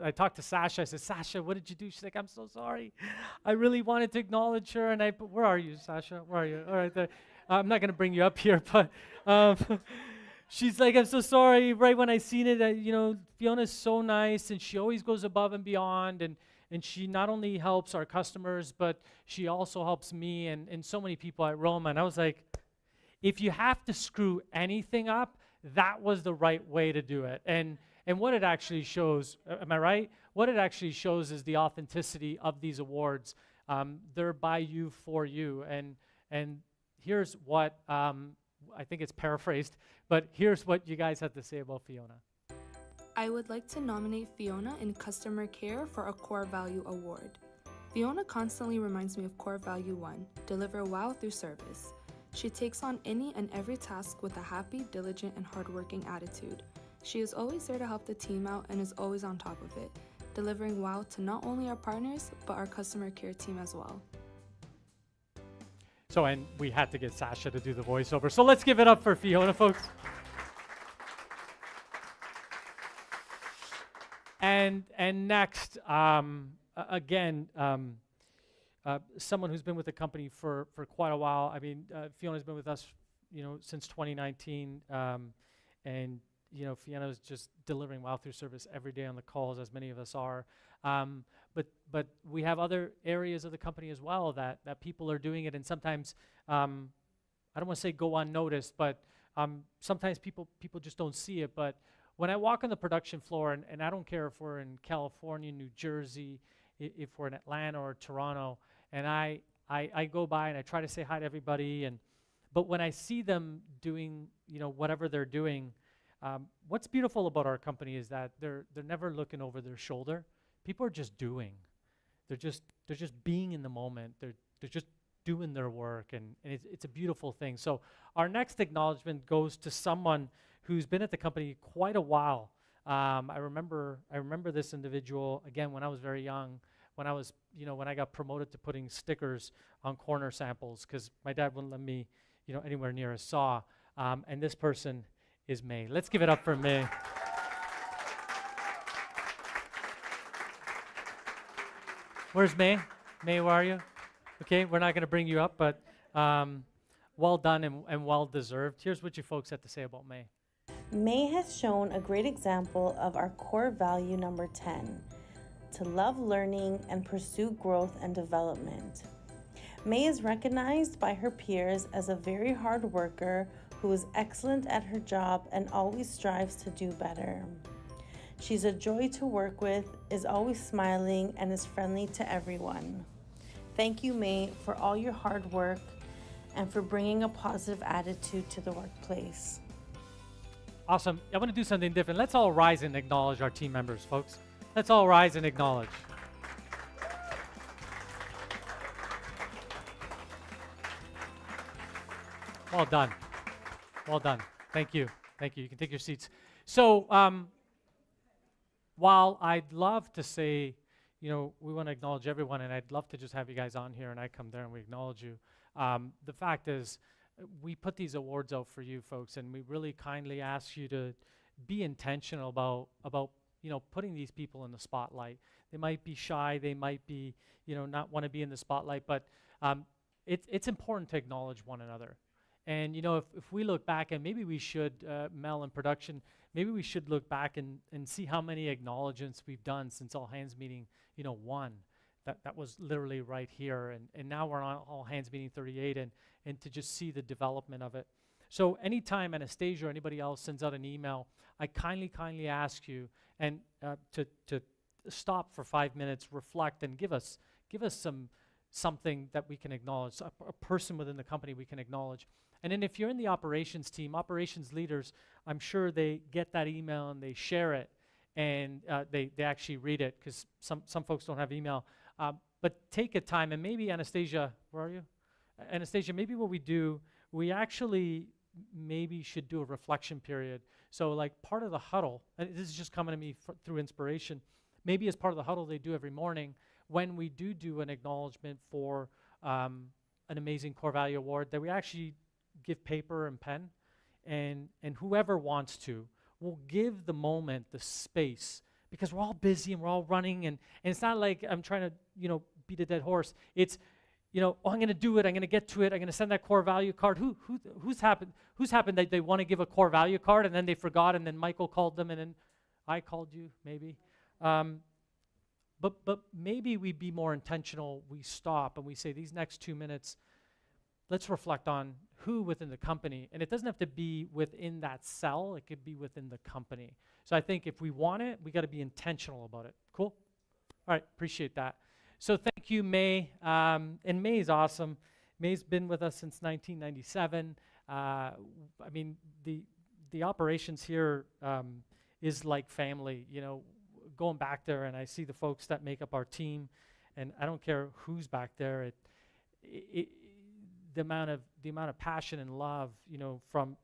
I talked to Sasha. I said, Sasha, what did you do? She's like, I'm so sorry. I really wanted to acknowledge her. And where are you, Sasha? Where are you? All right, there. I'm not going to bring you up here, but she's like, I'm so sorry. Right when I seen it, Fiona's so nice, and she always goes above and beyond, and she not only helps our customers, but she also helps me and so many people at Roma. And I was like, if you have to screw anything up, that was the right way to do it. And what it actually shows, am I right? What it actually shows is the authenticity of these awards. They're by you, for you, and here's what I think it's paraphrased, but here's what you guys had to say about Fiona. I would like to nominate Fiona in Customer Care for a Core Value Award. Fiona constantly reminds me of Core Value 1, deliver wow through service. She takes on any and every task with a happy, diligent, and hardworking attitude. She is always there to help the team out and is always on top of it, delivering wow to not only our partners, but our customer care team as well. So, and we had to get Sasha to do the voiceover. So let's give it up for Fiona, folks. And next, again, someone who's been with the company for quite a while. I mean, Fiona's been with us, since 2019, and Fiona's just delivering wow through service every day on the calls, as many of us are. But we have other areas of the company as well that people are doing it, and sometimes I don't want to say go unnoticed, but sometimes people just don't see it. But when I walk on the production floor, and I don't care if we're in California, New Jersey, if we're in Atlanta or Toronto, and I go by and I try to say hi to everybody, but when I see them doing whatever they're doing, what's beautiful about our company is that they're never looking over their shoulder. People are just doing. They're just being in the moment. They're just doing their work, and it's a beautiful thing. So our next acknowledgement goes to someone who's been at the company quite a while. I remember this individual again when I was very young. When I was when I got promoted to putting stickers on corner samples because my dad wouldn't let me anywhere near a saw. And this person is May. Let's give it up for May. Where's May? May, where are you? Okay, we're not going to bring you up, but well done and well deserved. Here's what you folks had to say about May. May has shown a great example of our core value number 10, to love learning and pursue growth and development. May is recognized by her peers as a very hard worker who is excellent at her job and always strives to do better. She's a joy to work with, is always smiling, and is friendly to everyone. Thank you, May, for all your hard work and for bringing a positive attitude to the workplace. Awesome. I want to do something different. Let's all rise and acknowledge our team members, folks. Let's all rise and acknowledge. Well done. Well done. Thank you. Thank you. You can take your seats. So while I'd love to say, we want to acknowledge everyone, and I'd love to just have you guys on here and I come there and we acknowledge you, the fact is we put these awards out for you folks, and we really kindly ask you to be intentional about putting these people in the spotlight. They might be shy, they might be not want to be in the spotlight, but it's important to acknowledge one another. And if we look back, and maybe we should, Mel in production, maybe we should look back and see how many acknowledgements we've done since All Hands Meeting 1. That was literally right here, and now we're on All Hands Meeting 38, and to just see the development of it. So anytime Anastasia or anybody else sends out an email, I kindly ask you and to stop for 5 minutes, reflect, and give us something that we can acknowledge, a person within the company we can acknowledge. And then if you're in the operations team, operations leaders, I'm sure they get that email and they share it, and they actually read it, because some folks don't have email. But take a time, and maybe Anastasia, where are you? Anastasia, maybe what we do, we actually maybe should do a reflection period. So like part of the huddle, and this is just coming to me through inspiration, maybe as part of the huddle they do every morning, when we do an acknowledgement for an amazing core value award, that we actually give paper and pen, and whoever wants to will give the moment the space, because we're all busy and we're all running, and it's not like I'm trying to beat a dead horse. It's I'm going to do it, I'm going to get to it, I'm going to send that core value card. Who's happened that they want to give a core value card and then they forgot, and then Michael called them, and then I called you maybe. But maybe we be more intentional. We stop and we say, these next 2 minutes, let's reflect on who within the company. And it doesn't have to be within that cell. It could be within the company. So I think if we want it, we got to be intentional about it. Cool? All right, appreciate that. So thank you, May. And May is awesome. May's been with us since 1997. I mean, the operations here is like family. You know, going back there and I see the folks that make up our team, and I don't care who's back there. The amount of passion and love, you know, from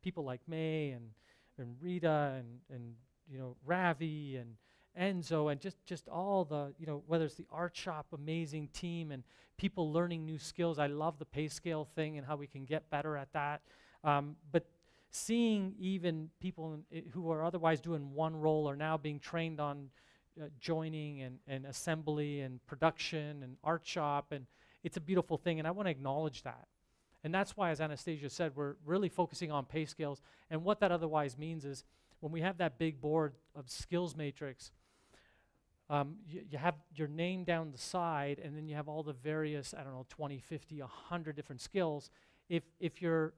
people like May and Rita and you know, Ravi and Enzo and just all the, you know, whether it's the art shop, amazing team and people learning new skills. I love the pay scale thing and how we can get better at that. But seeing even people who are otherwise doing one role are now being trained on joining and assembly and production and art shop, and it's a beautiful thing, and I want to acknowledge that. And that's why, as Anastasia said, we're really focusing on pay scales. And what that otherwise means is when we have that big board of skills matrix, you have your name down the side, and then you have all the various, I don't know, 20, 50, 100 different skills. If your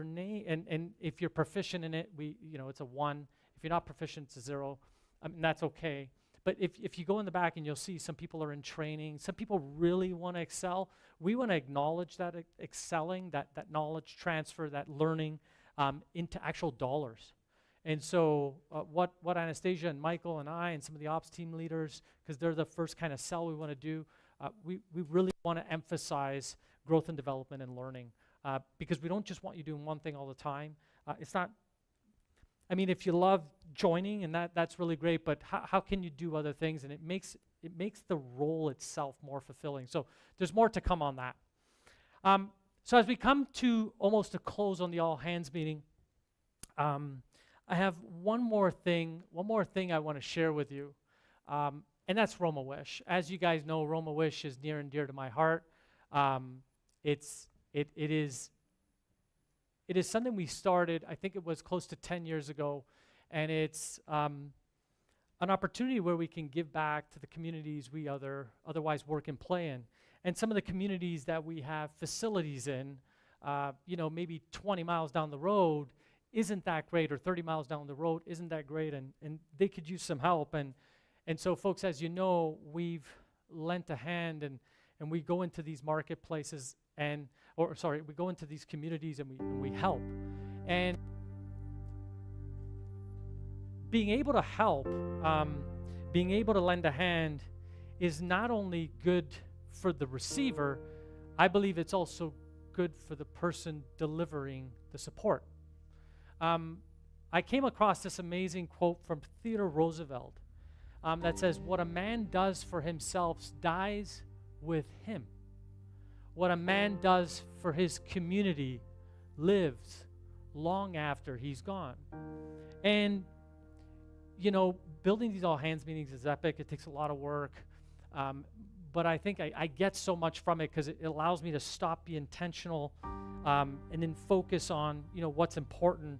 name and if you're proficient in it, you know, it's a 1. If you're not proficient, it's a 0. I mean, that's okay. But if you go in the back and you'll see some people are in training, some people really want to excel. We want to acknowledge that excelling, that knowledge transfer, that learning into actual dollars. And so what Anastasia and Michael and I and some of the ops team leaders, because they're the first kind of sell we want to do, we really want to emphasize growth and development and learning because we don't just want you doing one thing all the time. It's not, I mean, if you love joining and that's really great, but how can you do other things? And it makes the role itself more fulfilling. So there's more to come on that. So as we come to almost a close on the all hands meeting, I have one more thing I want to share with you, and that's Roma Wish. As you guys know, Roma Wish is near and dear to my heart. It is something we started, I think it was close to 10 years ago, and it's an opportunity where we can give back to the communities we otherwise work and play in. And some of the communities that we have facilities in, you know, maybe 20 miles down the road isn't that great, or 30 miles down the road isn't that great, and they could use some help. And so folks, as you know, we've lent a hand and we go into these marketplaces we go into these communities and we help. And being able to help, being able to lend a hand is not only good for the receiver, I believe it's also good for the person delivering the support. I came across this amazing quote from Theodore Roosevelt that says, "What a man does for himself dies with him. What a man does for his community lives long after he's gone." And, you know, building these all hands meetings is epic. It takes a lot of work. But I think I get so much from it because it allows me to stop, be intentional, and then focus on, you know, what's important.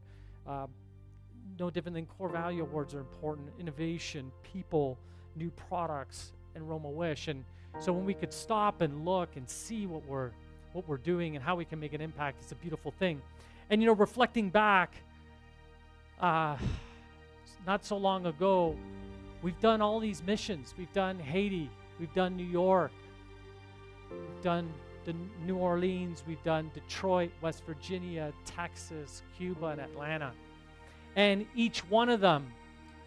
No different than core value awards are important. Innovation, people, new products, and Roma Wish. And so when we could stop and look and see what we're doing and how we can make an impact, it's a beautiful thing. And, you know, reflecting back, not so long ago, we've done all these missions. We've done Haiti. We've done New York. We've done New Orleans. We've done Detroit, West Virginia, Texas, Cuba, and Atlanta. And each one of them,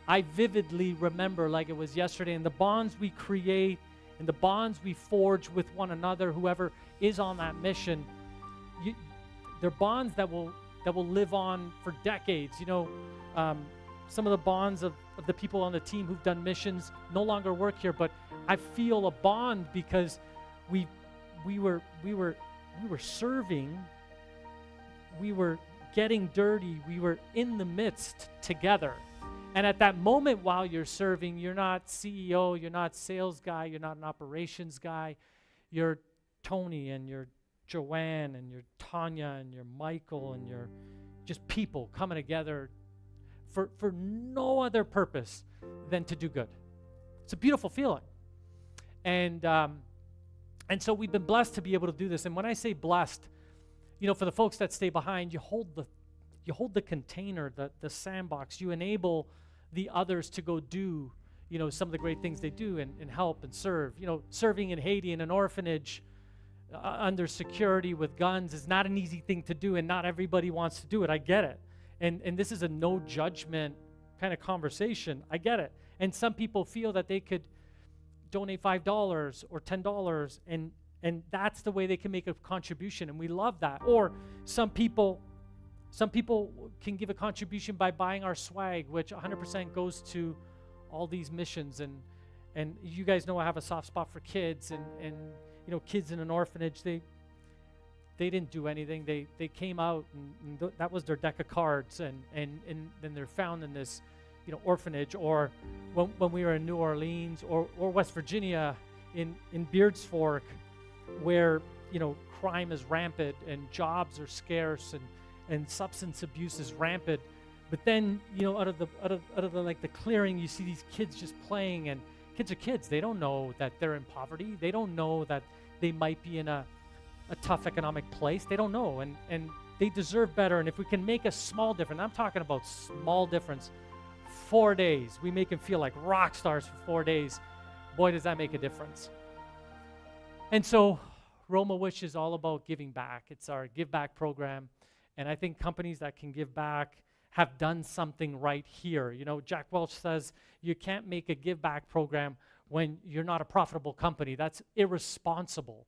I vividly remember like it was yesterday. And the bonds we create and the bonds we forge with one another, whoever is on that mission, they're bonds that will live on for decades. You know, some of the bonds of the people on the team who've done missions no longer work here, but I feel a bond because we were serving, we were getting dirty, we were in the midst together. And at that moment while you're serving, you're not CEO, you're not sales guy, you're not an operations guy, you're Tony and you're Joanne and you're Tanya and you're Michael and you're just people coming together for no other purpose than to do good. It's a beautiful feeling. And so we've been blessed to be able to do this. And when I say blessed, you know, for the folks that stay behind, you hold the container, the sandbox. You enable the others to go do, you know, some of the great things they do and help and serve. You know, serving in Haiti in an orphanage, under security with guns is not an easy thing to do, and not everybody wants to do it. I get it. And this is a no judgment kind of conversation. I get it. And some people feel that they could donate $5 or $10 and that's the way they can make a contribution, and we love that. Or some people can give a contribution by buying our swag, which 100% goes to all these missions. And you guys know I have a soft spot for kids, and you know, kids in an orphanage, they didn't do anything. They came out, and that was their deck of cards, and then they're found in this, you know, orphanage. Or when we were in New Orleans or West Virginia in Beards Fork, where, you know, crime is rampant and jobs are scarce and substance abuse is rampant. But then, you know, out of the like the clearing, you see these kids just playing, and kids are kids. They don't know that they're in poverty. They don't know that they might be in a tough economic place. They don't know, and they deserve better. And if we can make a small difference, I'm talking about small difference, 4 days, we make them feel like rock stars for 4 days. Boy, does that make a difference. And so Roma Wish is all about giving back. It's our give back program. And I think companies that can give back have done something right here. You know, Jack Welch says you can't make a give back program when you're not a profitable company. That's irresponsible.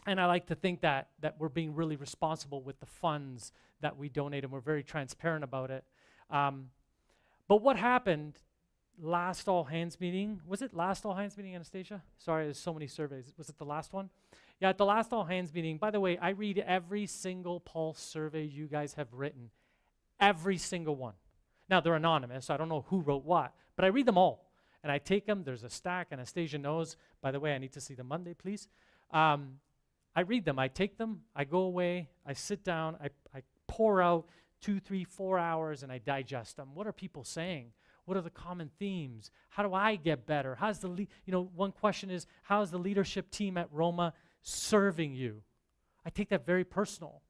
And I like to think that we're being really responsible with the funds that we donate, and we're very transparent about it. But what happened last all hands meeting? Was it last all hands meeting, Anastasia? Sorry, there's so many surveys. Was it the last one? Yeah, at the last all hands meeting. By the way, I read every single Pulse survey you guys have written. Every single one. Now, they're anonymous, so I don't know who wrote what, but I read them all. And I take them. There's a stack. Anastasia knows. By the way, I need to see them Monday, please. I read them. I take them. I go away. I sit down. I pour out 2, 3, 4 hours, and I digest them. What are people saying? What are the common themes? How do I get better? How's the one question is, how's the leadership team at Roma serving you? I take that very personal.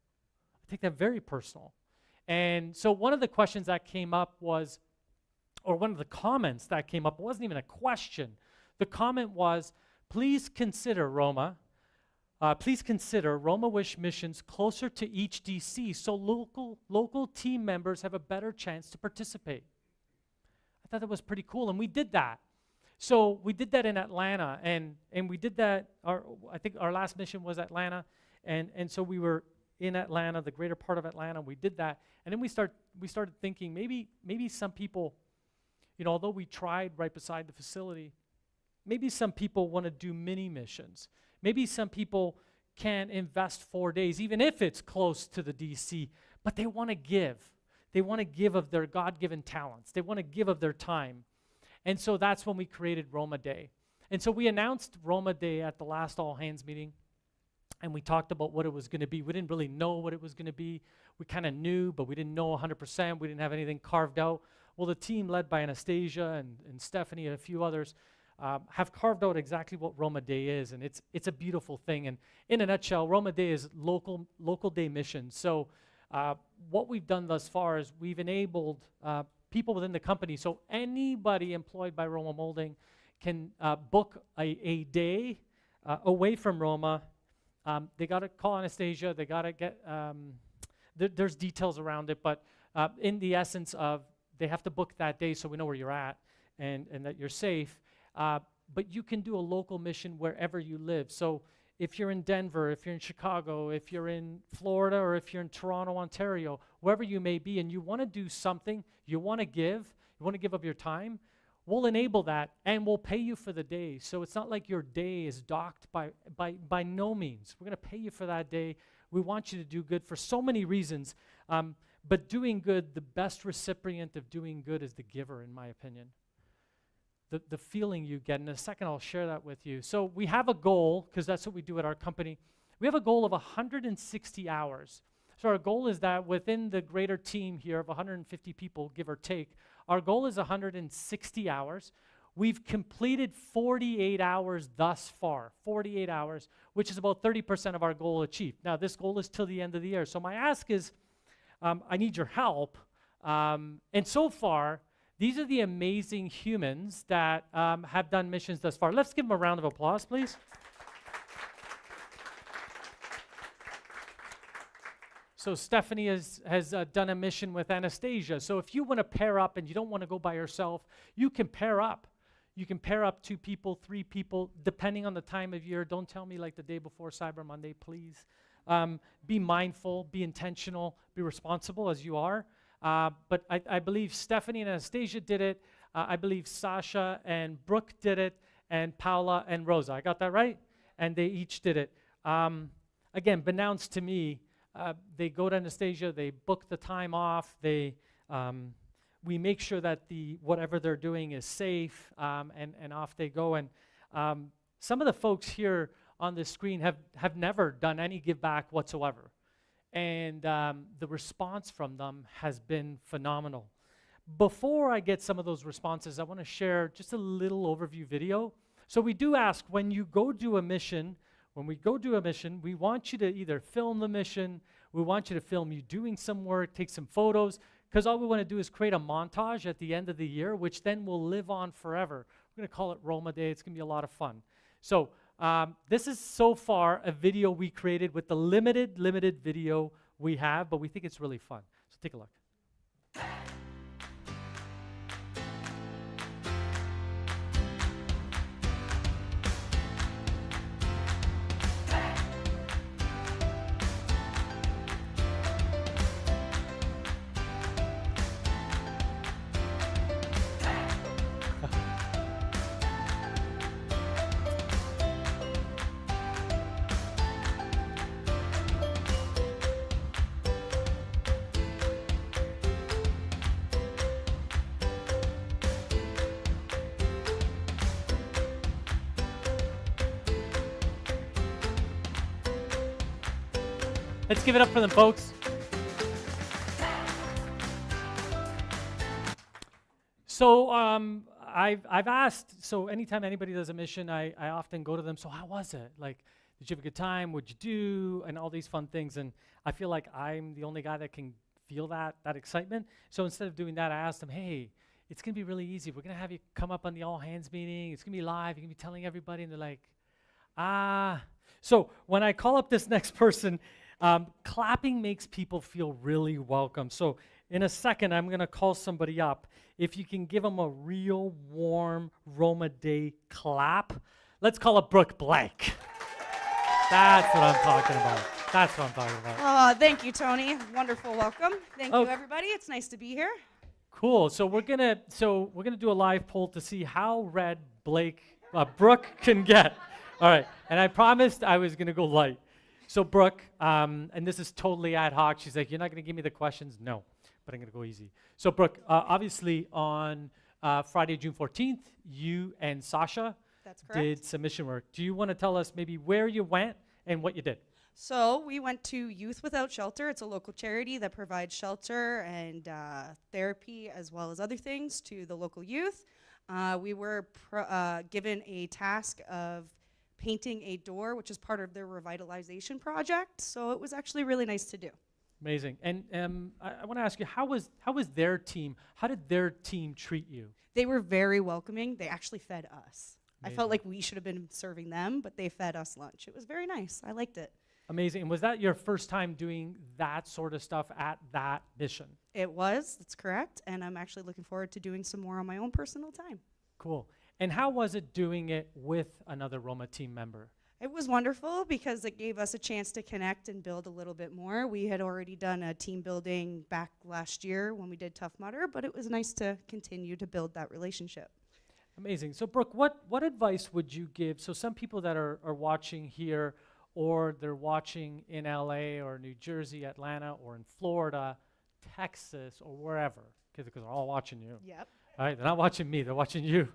And so one of the questions that came up was, or one of the comments that came up, wasn't even a question. The comment was, please consider Roma Wish missions closer to each DC so local team members have a better chance to participate. I thought that was pretty cool, and we did that. So we did that in Atlanta, and we did that, I think our last mission was Atlanta, and so we were in Atlanta, the greater part of Atlanta. We did that, and then we started thinking maybe some people, you know, although we tried right beside the facility, maybe some people want to do mini missions. Maybe some people can invest 4 days, even if it's close to the DC, but they want to give. They want to give of their God-given talents. They want to give of their time. And so that's when we created Roma Day. And so we announced Roma Day at the last all-hands meeting, and we talked about what it was going to be. We didn't really know what it was going to be. We kind of knew, but we didn't know 100%. We didn't have anything carved out. Well, the team led by Anastasia and Stephanie and a few others have carved out exactly what Roma Day is, and it's a beautiful thing. And in a nutshell, Roma Day is local day mission. So what we've done thus far is we've enabled people within the company, so anybody employed by Roma Molding can book a day away from Roma. They got to call Anastasia. They got to get, there's details around it, but in the essence of they have to book that day so we know where you're at and that you're safe. But you can do a local mission wherever you live. So if you're in Denver, if you're in Chicago, if you're in Florida, or if you're in Toronto, Ontario, wherever you may be, and you want to do something, you want to give of your time, we'll enable that, and we'll pay you for the day. So it's not like your day is docked by no means. We're going to pay you for that day. We want you to do good for so many reasons. But doing good, the best recipient of doing good is the giver, in my opinion. The feeling you get. In a second, I'll share that with you. So we have a goal, because that's what we do at our company. We have a goal of 160 hours. So our goal is that within the greater team here of 150 people, give or take, our goal is 160 hours. We've completed 48 hours thus far, 48 hours, which is about 30% of our goal achieved. Now, this goal is till the end of the year. So my ask is, I need your help. And so far, these are the amazing humans that have done missions thus far. Let's give them a round of applause, please. So Stephanie has done a mission with Anastasia. So if you want to pair up and you don't want to go by yourself, you can pair up. You can pair up 2 people, 3 people, depending on the time of year. Don't tell me like the day before Cyber Monday, please. Be mindful, be intentional, be responsible as you are. But I believe Stephanie and Anastasia did it. I believe Sasha and Brooke did it, and Paula and Rosa. I got that right? And they each did it. Again, beknownst to me, they go to Anastasia, they book the time off, we make sure that whatever they're doing is safe, and off they go. And some of the folks here on the screen have never done any give back whatsoever. And the response from them has been phenomenal. Before I get some of those responses, I want to share just a little overview video. So we do ask, when you go do a mission, we want you to either film the mission, we want you to film you doing some work, take some photos, because all we want to do is create a montage at the end of the year, which then will live on forever. We're going to call it Roma Day. It's going to be a lot of fun. So this is so far a video we created with the limited video we have, but we think it's really fun. So take a look. Let's give it up for them, folks. So I've asked, so anytime anybody does a mission, I often go to them, so how was it? Like, did you have a good time? What'd you do? And all these fun things. And I feel like I'm the only guy that can feel that excitement. So instead of doing that, I asked them, hey, it's going to be really easy. We're going to have you come up on the all hands meeting. It's going to be live. You're going to be telling everybody. And they're like, So when I call up this next person, clapping makes people feel really welcome. So in a second, I'm going to call somebody up. If you can give them a real warm Roma Day clap, let's call it Brooke Blake. That's what I'm talking about. That's what I'm talking about. Thank you, Tony. Wonderful welcome. Thank you, everybody. It's nice to be here. Cool. So we're gonna do a live poll to see how red Brooke can get. All right. And I promised I was gonna go light. So Brooke, and this is totally ad hoc. She's like, you're not gonna give me the questions? No, but I'm gonna go easy. So Brooke, obviously on Friday, June 14th, you and Sasha did submission work. Do you want to tell us maybe where you went and what you did? So we went to Youth Without Shelter. It's a local charity that provides shelter and therapy as well as other things to the local youth. We were given a task of painting a door, which is part of their revitalization project. So it was actually really nice to do. Amazing. And I want to ask you, how was their team? How did their team treat you? They were very welcoming. They actually fed us. Amazing. I felt like we should have been serving them, but they fed us lunch. It was very nice. I liked it. Amazing. And was that your first time doing that sort of stuff at that mission? It was. That's correct. And I'm actually looking forward to doing some more on my own personal time. Cool. And how was it doing it with another Roma team member? It was wonderful because it gave us a chance to connect and build a little bit more. We had already done a team building back last year when we did Tough Mudder, but it was nice to continue to build that relationship. Amazing. So Brooke, what advice would you give? So some people that are watching here, or they're watching in LA or New Jersey, Atlanta, or in Florida, Texas, or wherever, because they're all watching you. Yep. All right, they're not watching me, they're watching you.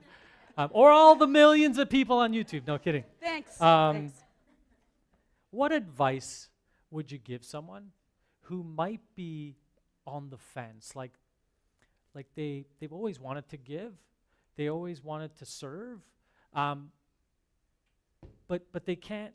Or all the millions of people on YouTube. No kidding. Thanks. Thanks. What advice would you give someone who might be on the fence? Like they've always wanted to give, they always wanted to serve, but they can't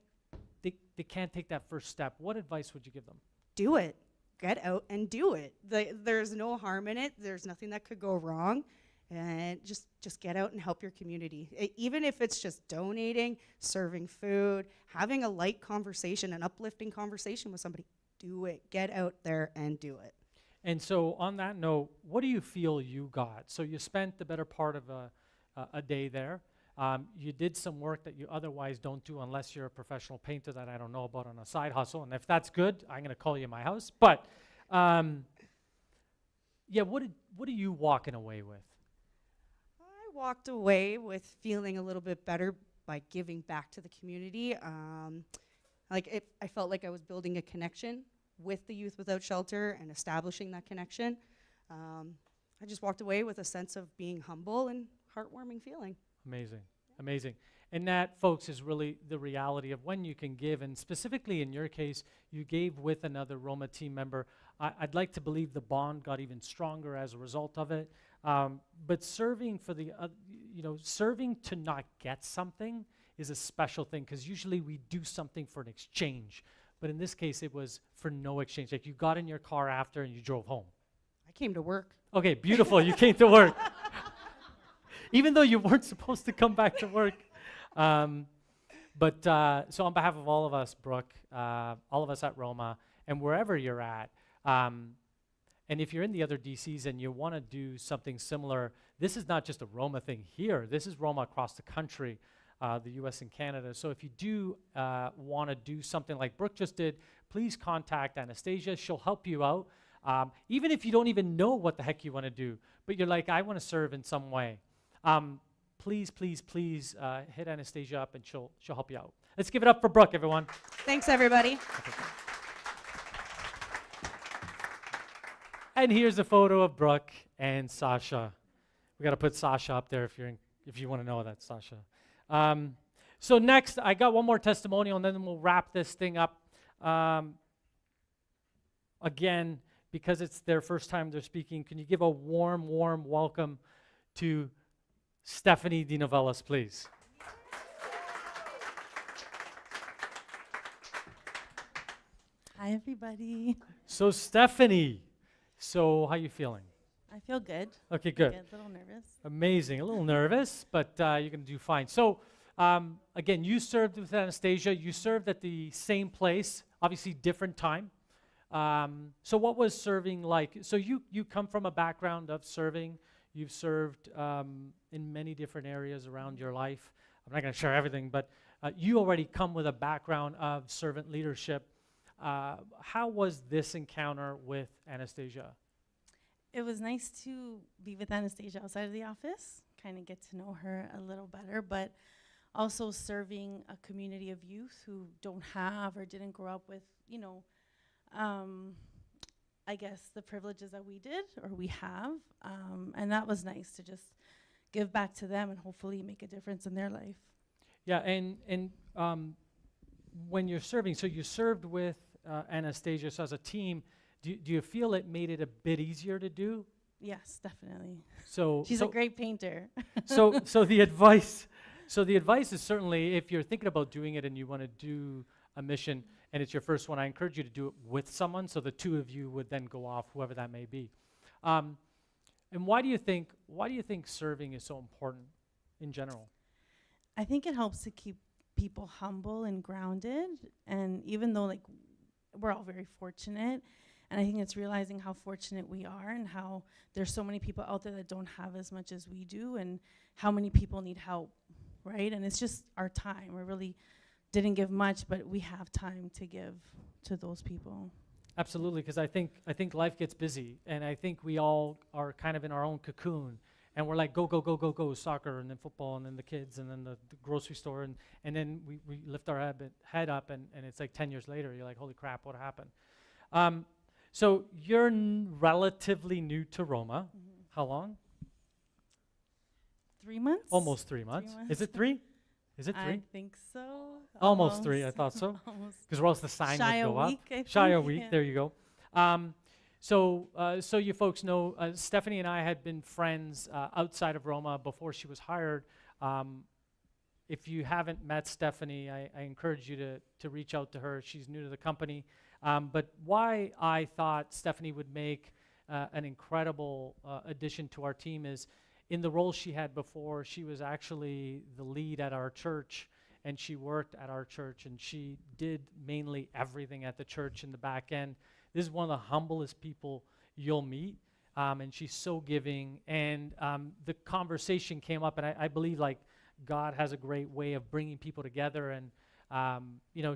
take that first step. What advice would you give them? Do it. Get out and do it. There's no harm in it. There's nothing that could go wrong. And just get out and help your community. Even if it's just donating, serving food, having a light conversation, an uplifting conversation with somebody, do it. Get out there and do it. And so on that note, what do you feel you got? So you spent the better part of a day there. You did some work that you otherwise don't do unless you're a professional painter that I don't know about on a side hustle. And if that's good, I'm going to call you my house. But yeah, what are you walking away with? I walked away with feeling a little bit better by giving back to the community. I felt like I was building a connection with the Youth Without Shelter and establishing that connection. I just walked away with a sense of being humble and heartwarming feeling. Amazing, amazing. And that, folks, is really the reality of when you can give. And specifically in your case, you gave with another Roma team member. I'd like to believe the bond got even stronger as a result of it. But serving for serving to not get something is a special thing, because usually we do something for an exchange. But in this case, it was for no exchange. Like, you got in your car after and you drove home. I came to work. Okay, beautiful. You came to work. Even though you weren't supposed to come back to work. So on behalf of all of us, Brooke, all of us at Roma, and wherever you're at, and if you're in the other DCs and you want to do something similar, this is not just a Roma thing here. This is Roma across the country, the US and Canada. So if you do want to do something like Brooke just did, please contact Anastasia. She'll help you out. Even if you don't even know what the heck you want to do, but you're like, I want to serve in some way. Please hit Anastasia up and she'll help you out. Let's give it up for Brooke, everyone. Thanks, everybody. And here's a photo of Brooke and Sasha. We got to put Sasha up there if you want to know that's Sasha. So next, I got one more testimonial, and then we'll wrap this thing up. Again, because it's their first time they're speaking, can you give a warm welcome to Stephanie Di Novellis, please? Hi, everybody. So Stephanie, how you feeling? I feel good. Okay, good. A little nervous. Amazing. A little nervous, but you're going to do fine. So again, you served with Anastasia. You served at the same place, obviously different time. So what was serving like? So you come from a background of serving. You've served in many different areas around your life. I'm not going to share everything, but you already come with a background of servant leadership. How was this encounter with Anastasia? It was nice to be with Anastasia outside of the office, kind of get to know her a little better, but also serving a community of youth who don't have or didn't grow up with, I guess the privileges that we did or we have. And that was nice to just give back to them and hopefully make a difference in their life. Yeah, and when you're serving, so you served with Anastasia, so as a team, do you feel it made it a bit easier to do? Yes, definitely. So she's a great painter. so the advice is certainly, if you're thinking about doing it and you want to do a mission and it's your first one, I encourage you to do it with someone, so the two of you would then go off, whoever that may be. And why do you think serving is so important in general? I think it helps to keep people humble and grounded, and even though we're all very fortunate, and I think it's realizing how fortunate we are and how there's so many people out there that don't have as much as we do, and how many people need help, right? And it's just our time. We really didn't give much, but we have time to give to those people. Absolutely, because I think life gets busy, and I think we all are kind of in our own cocoon, and we're like, go, soccer, and then football, and then the kids, and then the grocery store, and then we lift our head up, and it's like 10 years later, you're like, holy crap, what happened? So you're relatively new to Roma. Mm-hmm. How long? 3 months. Almost 3 months. 3 months. Is it 3? Is it 3? I think so. Almost 3, I thought so. Because or else the sign would go up. Shy a week, there you go. So you folks know, Stephanie and I had been friends outside of Roma before she was hired. If you haven't met Stephanie, I encourage you to reach out to her. She's new to the company. But why I thought Stephanie would make an incredible addition to our team is in the role she had before, she was actually the lead at our church, and she worked at our church, and she did mainly everything at the church in the back end. This is one of the humblest people you'll meet, and she's so giving. And the conversation came up, and I believe like God has a great way of bringing people together. And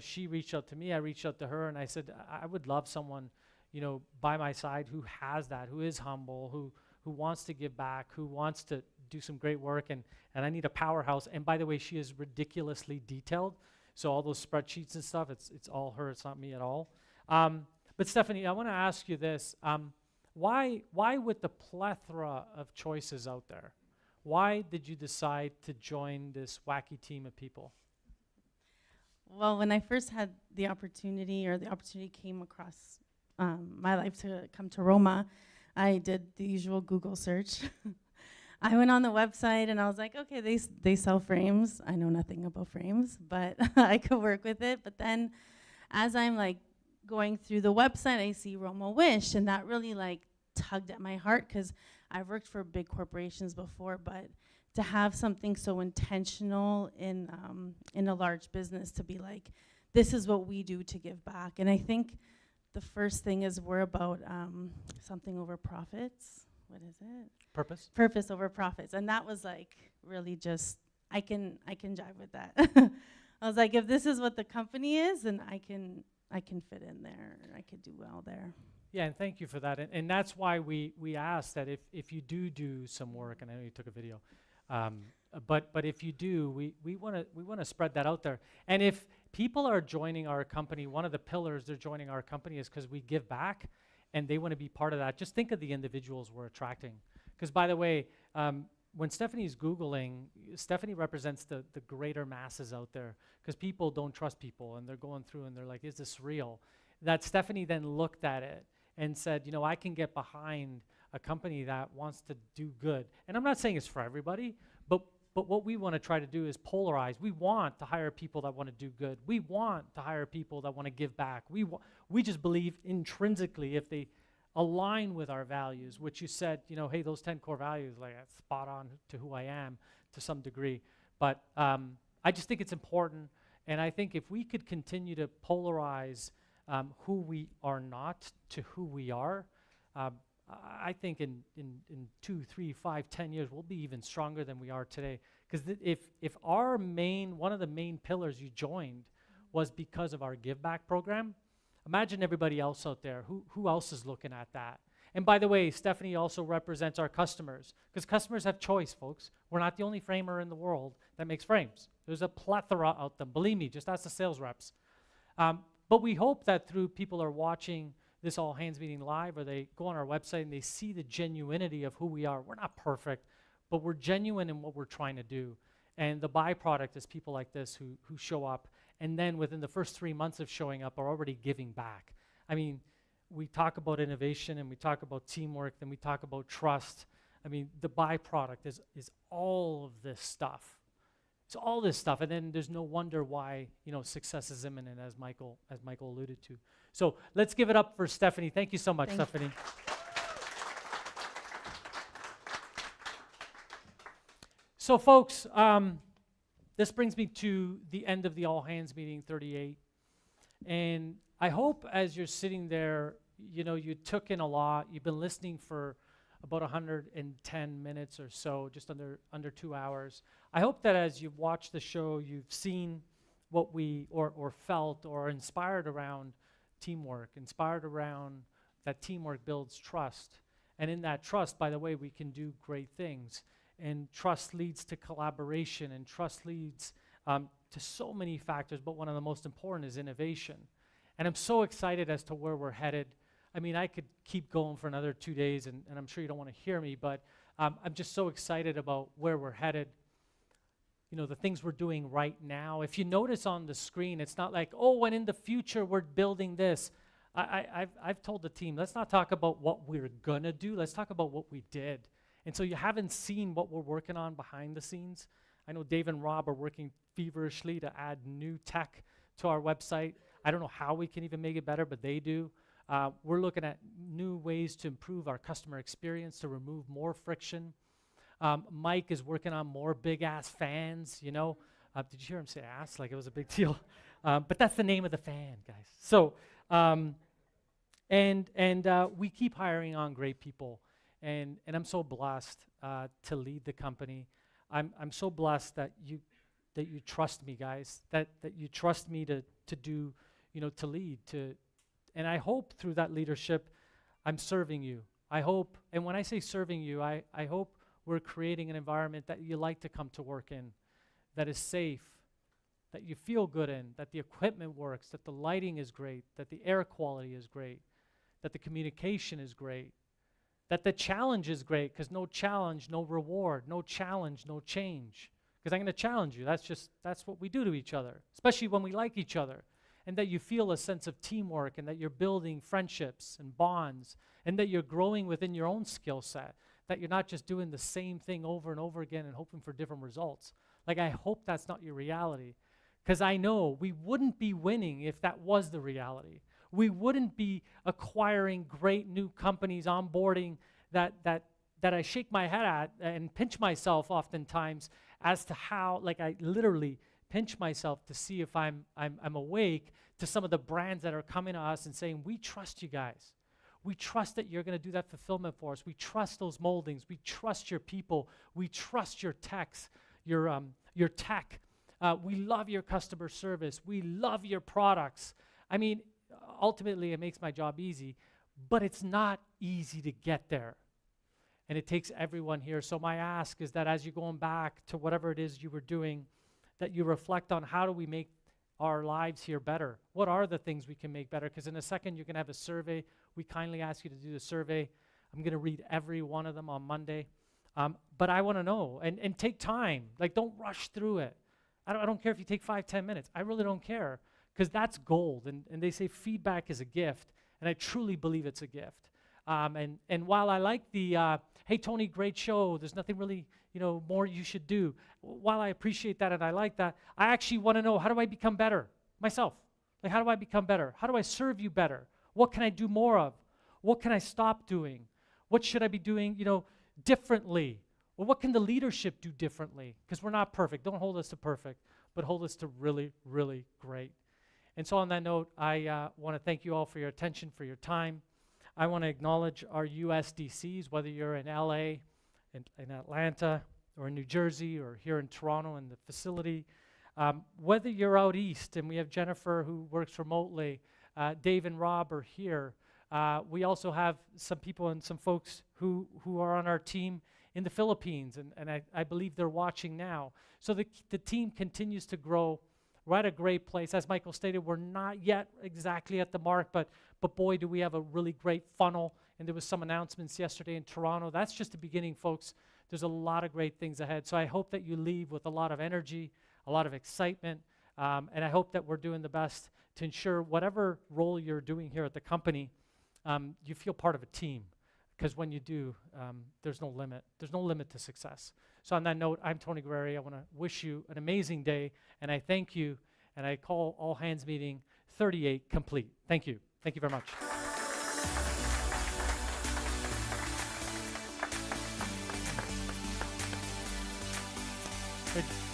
she reached out to me, I reached out to her, and I said, I would love someone, by my side who has that, who is humble, who wants to give back, who wants to do some great work, and I need a powerhouse. And by the way, she is ridiculously detailed. So all those spreadsheets and stuff, it's all her, it's not me at all. But Stephanie, I want to ask you this. Why with the plethora of choices out there, why did you decide to join this wacky team of people? Well, when I first had the opportunity came across my life to come to Roma, I did the usual Google search. I went on the website and I was like, okay, they sell frames. I know nothing about frames, but I could work with it. But then as I'm like going through the website, I see Roma Wish, and that really like tugged at my heart, because I've worked for big corporations before, but to have something so intentional in a large business, to be like, this is what we do to give back. And I think the first thing is we're about something over profits. What is it? Purpose. Purpose over profits. And that was like really just, I can jive with that. I was like, if this is what the company is, then I can fit in there, and I could do well there. Yeah, and thank you for that. And that's why we asked that if you do some work, and I know you took a video, but if you do, we want to spread that out there. And if people are joining our company, one of the pillars they're joining our company is because we give back, and they want to be part of that. Just think of the individuals we're attracting. Because by the way, when Stephanie's Googling, Stephanie represents the greater masses out there, because people don't trust people, and they're going through and they're like, is this real? That Stephanie then looked at it and said, I can get behind a company that wants to do good. And I'm not saying it's for everybody, but what we want to try to do is polarize. We want to hire people that want to do good. We want to hire people that want to give back. We just believe intrinsically, if they align with our values, which you said, hey, those 10 core values, like that's spot on to who I am to some degree. But I just think it's important. And I think if we could continue to polarize who we are not to who we are, I think in 2, 3, 5, 10 years, we'll be even stronger than we are today. Because if our one of the main pillars you joined was because of our Give Back program, imagine everybody else out there. Who else is looking at that? And by the way, Stephanie also represents our customers, because customers have choice, folks. We're not the only framer in the world that makes frames. There's a plethora out there. Believe me, just ask the sales reps. But we hope that through people are watching this all hands meeting live, or they go on our website and they see the genuinity of who we are. We're not perfect, but we're genuine in what we're trying to do. And the byproduct is people like this who show up, and then within the first 3 months of showing up are already giving back. I mean, we talk about innovation, and we talk about teamwork, then we talk about trust. I mean, the byproduct is all of this stuff. It's all this stuff, and then there's no wonder why success is imminent, as Michael alluded to. So let's give it up for Stephanie. Thank you so much, Stephanie. So folks, this brings me to the end of the All Hands Meeting 38. And I hope as you're sitting there, you took in a lot. You've been listening for about 110 minutes or so, just under 2 hours. I hope that as you've watched the show, you've seen what we, or felt, or inspired around teamwork, inspired around that teamwork builds trust. And in that trust, by the way, we can do great things. And trust leads to collaboration, and trust leads to so many factors, but one of the most important is innovation. And I'm so excited as to where we're headed. I mean, I could keep going for another 2 days, and I'm sure you don't want to hear me, but I'm just so excited about where we're headed. The things we're doing right now. If you notice on the screen, it's not like, oh, and in the future we're building this. I've told the team, let's not talk about what we're gonna do, let's talk about what we did. And so you haven't seen what we're working on behind the scenes. I know Dave and Rob are working feverishly to add new tech to our website. I don't know how we can even make it better, but they do. We're looking at new ways to improve our customer experience, to remove more friction. Mike is working on more big-ass fans, Did you hear him say ass? Like it was a big deal. But that's the name of the fan, guys. So, we keep hiring on great people. And I'm so blessed to lead the company. I'm so blessed that you trust me, guys, that you trust me to do, to lead, and I hope through that leadership, I'm serving you. I hope, and when I say serving you, I hope we're creating an environment that you like to come to work in, that is safe, that you feel good in, that the equipment works, that the lighting is great, that the air quality is great, that the communication is great, that the challenge is great, because no challenge, no reward, no challenge, no change. Because I'm going to challenge you. That's what we do to each other, especially when we like each other. And that you feel a sense of teamwork, and that you're building friendships and bonds, and that you're growing within your own skill set, that you're not just doing the same thing over and over again and hoping for different results. Like, I hope that's not your reality, because I know we wouldn't be winning if that was the reality. We wouldn't be acquiring great new companies, onboarding that I shake my head at and pinch myself oftentimes as to how, like, I literally pinch myself to see if I'm awake to some of the brands that are coming to us and saying, we trust you guys. We trust that you're going to do that fulfillment for us. We trust those moldings. We trust your people. We trust your techs, your tech. We love your customer service. We love your products. I mean, ultimately, it makes my job easy, but it's not easy to get there. And it takes everyone here. So my ask is that as you're going back to whatever it is you were doing, that you reflect on how do we make our lives here better? What are the things we can make better? Because in a second, you're going to have a survey. We kindly ask you to do the survey. I'm going to read every one of them on Monday. But I want to know, and take time. Like, don't rush through it. I don't care if you take 5-10 minutes. I really don't care, because that's gold. And they say feedback is a gift, and I truly believe it's a gift. And while I like the, hey, Tony, great show, there's nothing really, more you should do. While I appreciate that and I like that, I actually want to know, how do I become better myself? Like, how do I become better? How do I serve you better? What can I do more of? What can I stop doing? What should I be doing, differently? Well, what can the leadership do differently? Because we're not perfect. Don't hold us to perfect, but hold us to really, really great. And so on that note, I want to thank you all for your attention, for your time. I want to acknowledge our USDCs, whether you're in LA, in Atlanta, or in New Jersey, or here in Toronto in the facility. Whether you're out east, and we have Jennifer who works remotely, Dave and Rob are here. We also have some people and some folks who are on our team in the Philippines, and I believe they're watching now. So the team continues to grow. We're at a great place. As Michael stated, we're not yet exactly at the mark, but boy, do we have a really great funnel. And there was some announcements yesterday in Toronto. That's just the beginning, folks. There's a lot of great things ahead. So I hope that you leave with a lot of energy, a lot of excitement, and I hope that we're doing the best to ensure whatever role you're doing here at the company, you feel part of a team. Because when you do, there's no limit. There's no limit to success. So on that note, I'm Tony Guerreri. I want to wish you an amazing day, and I thank you, and I call all hands meeting 38 complete. Thank you. Thank you very much. Good.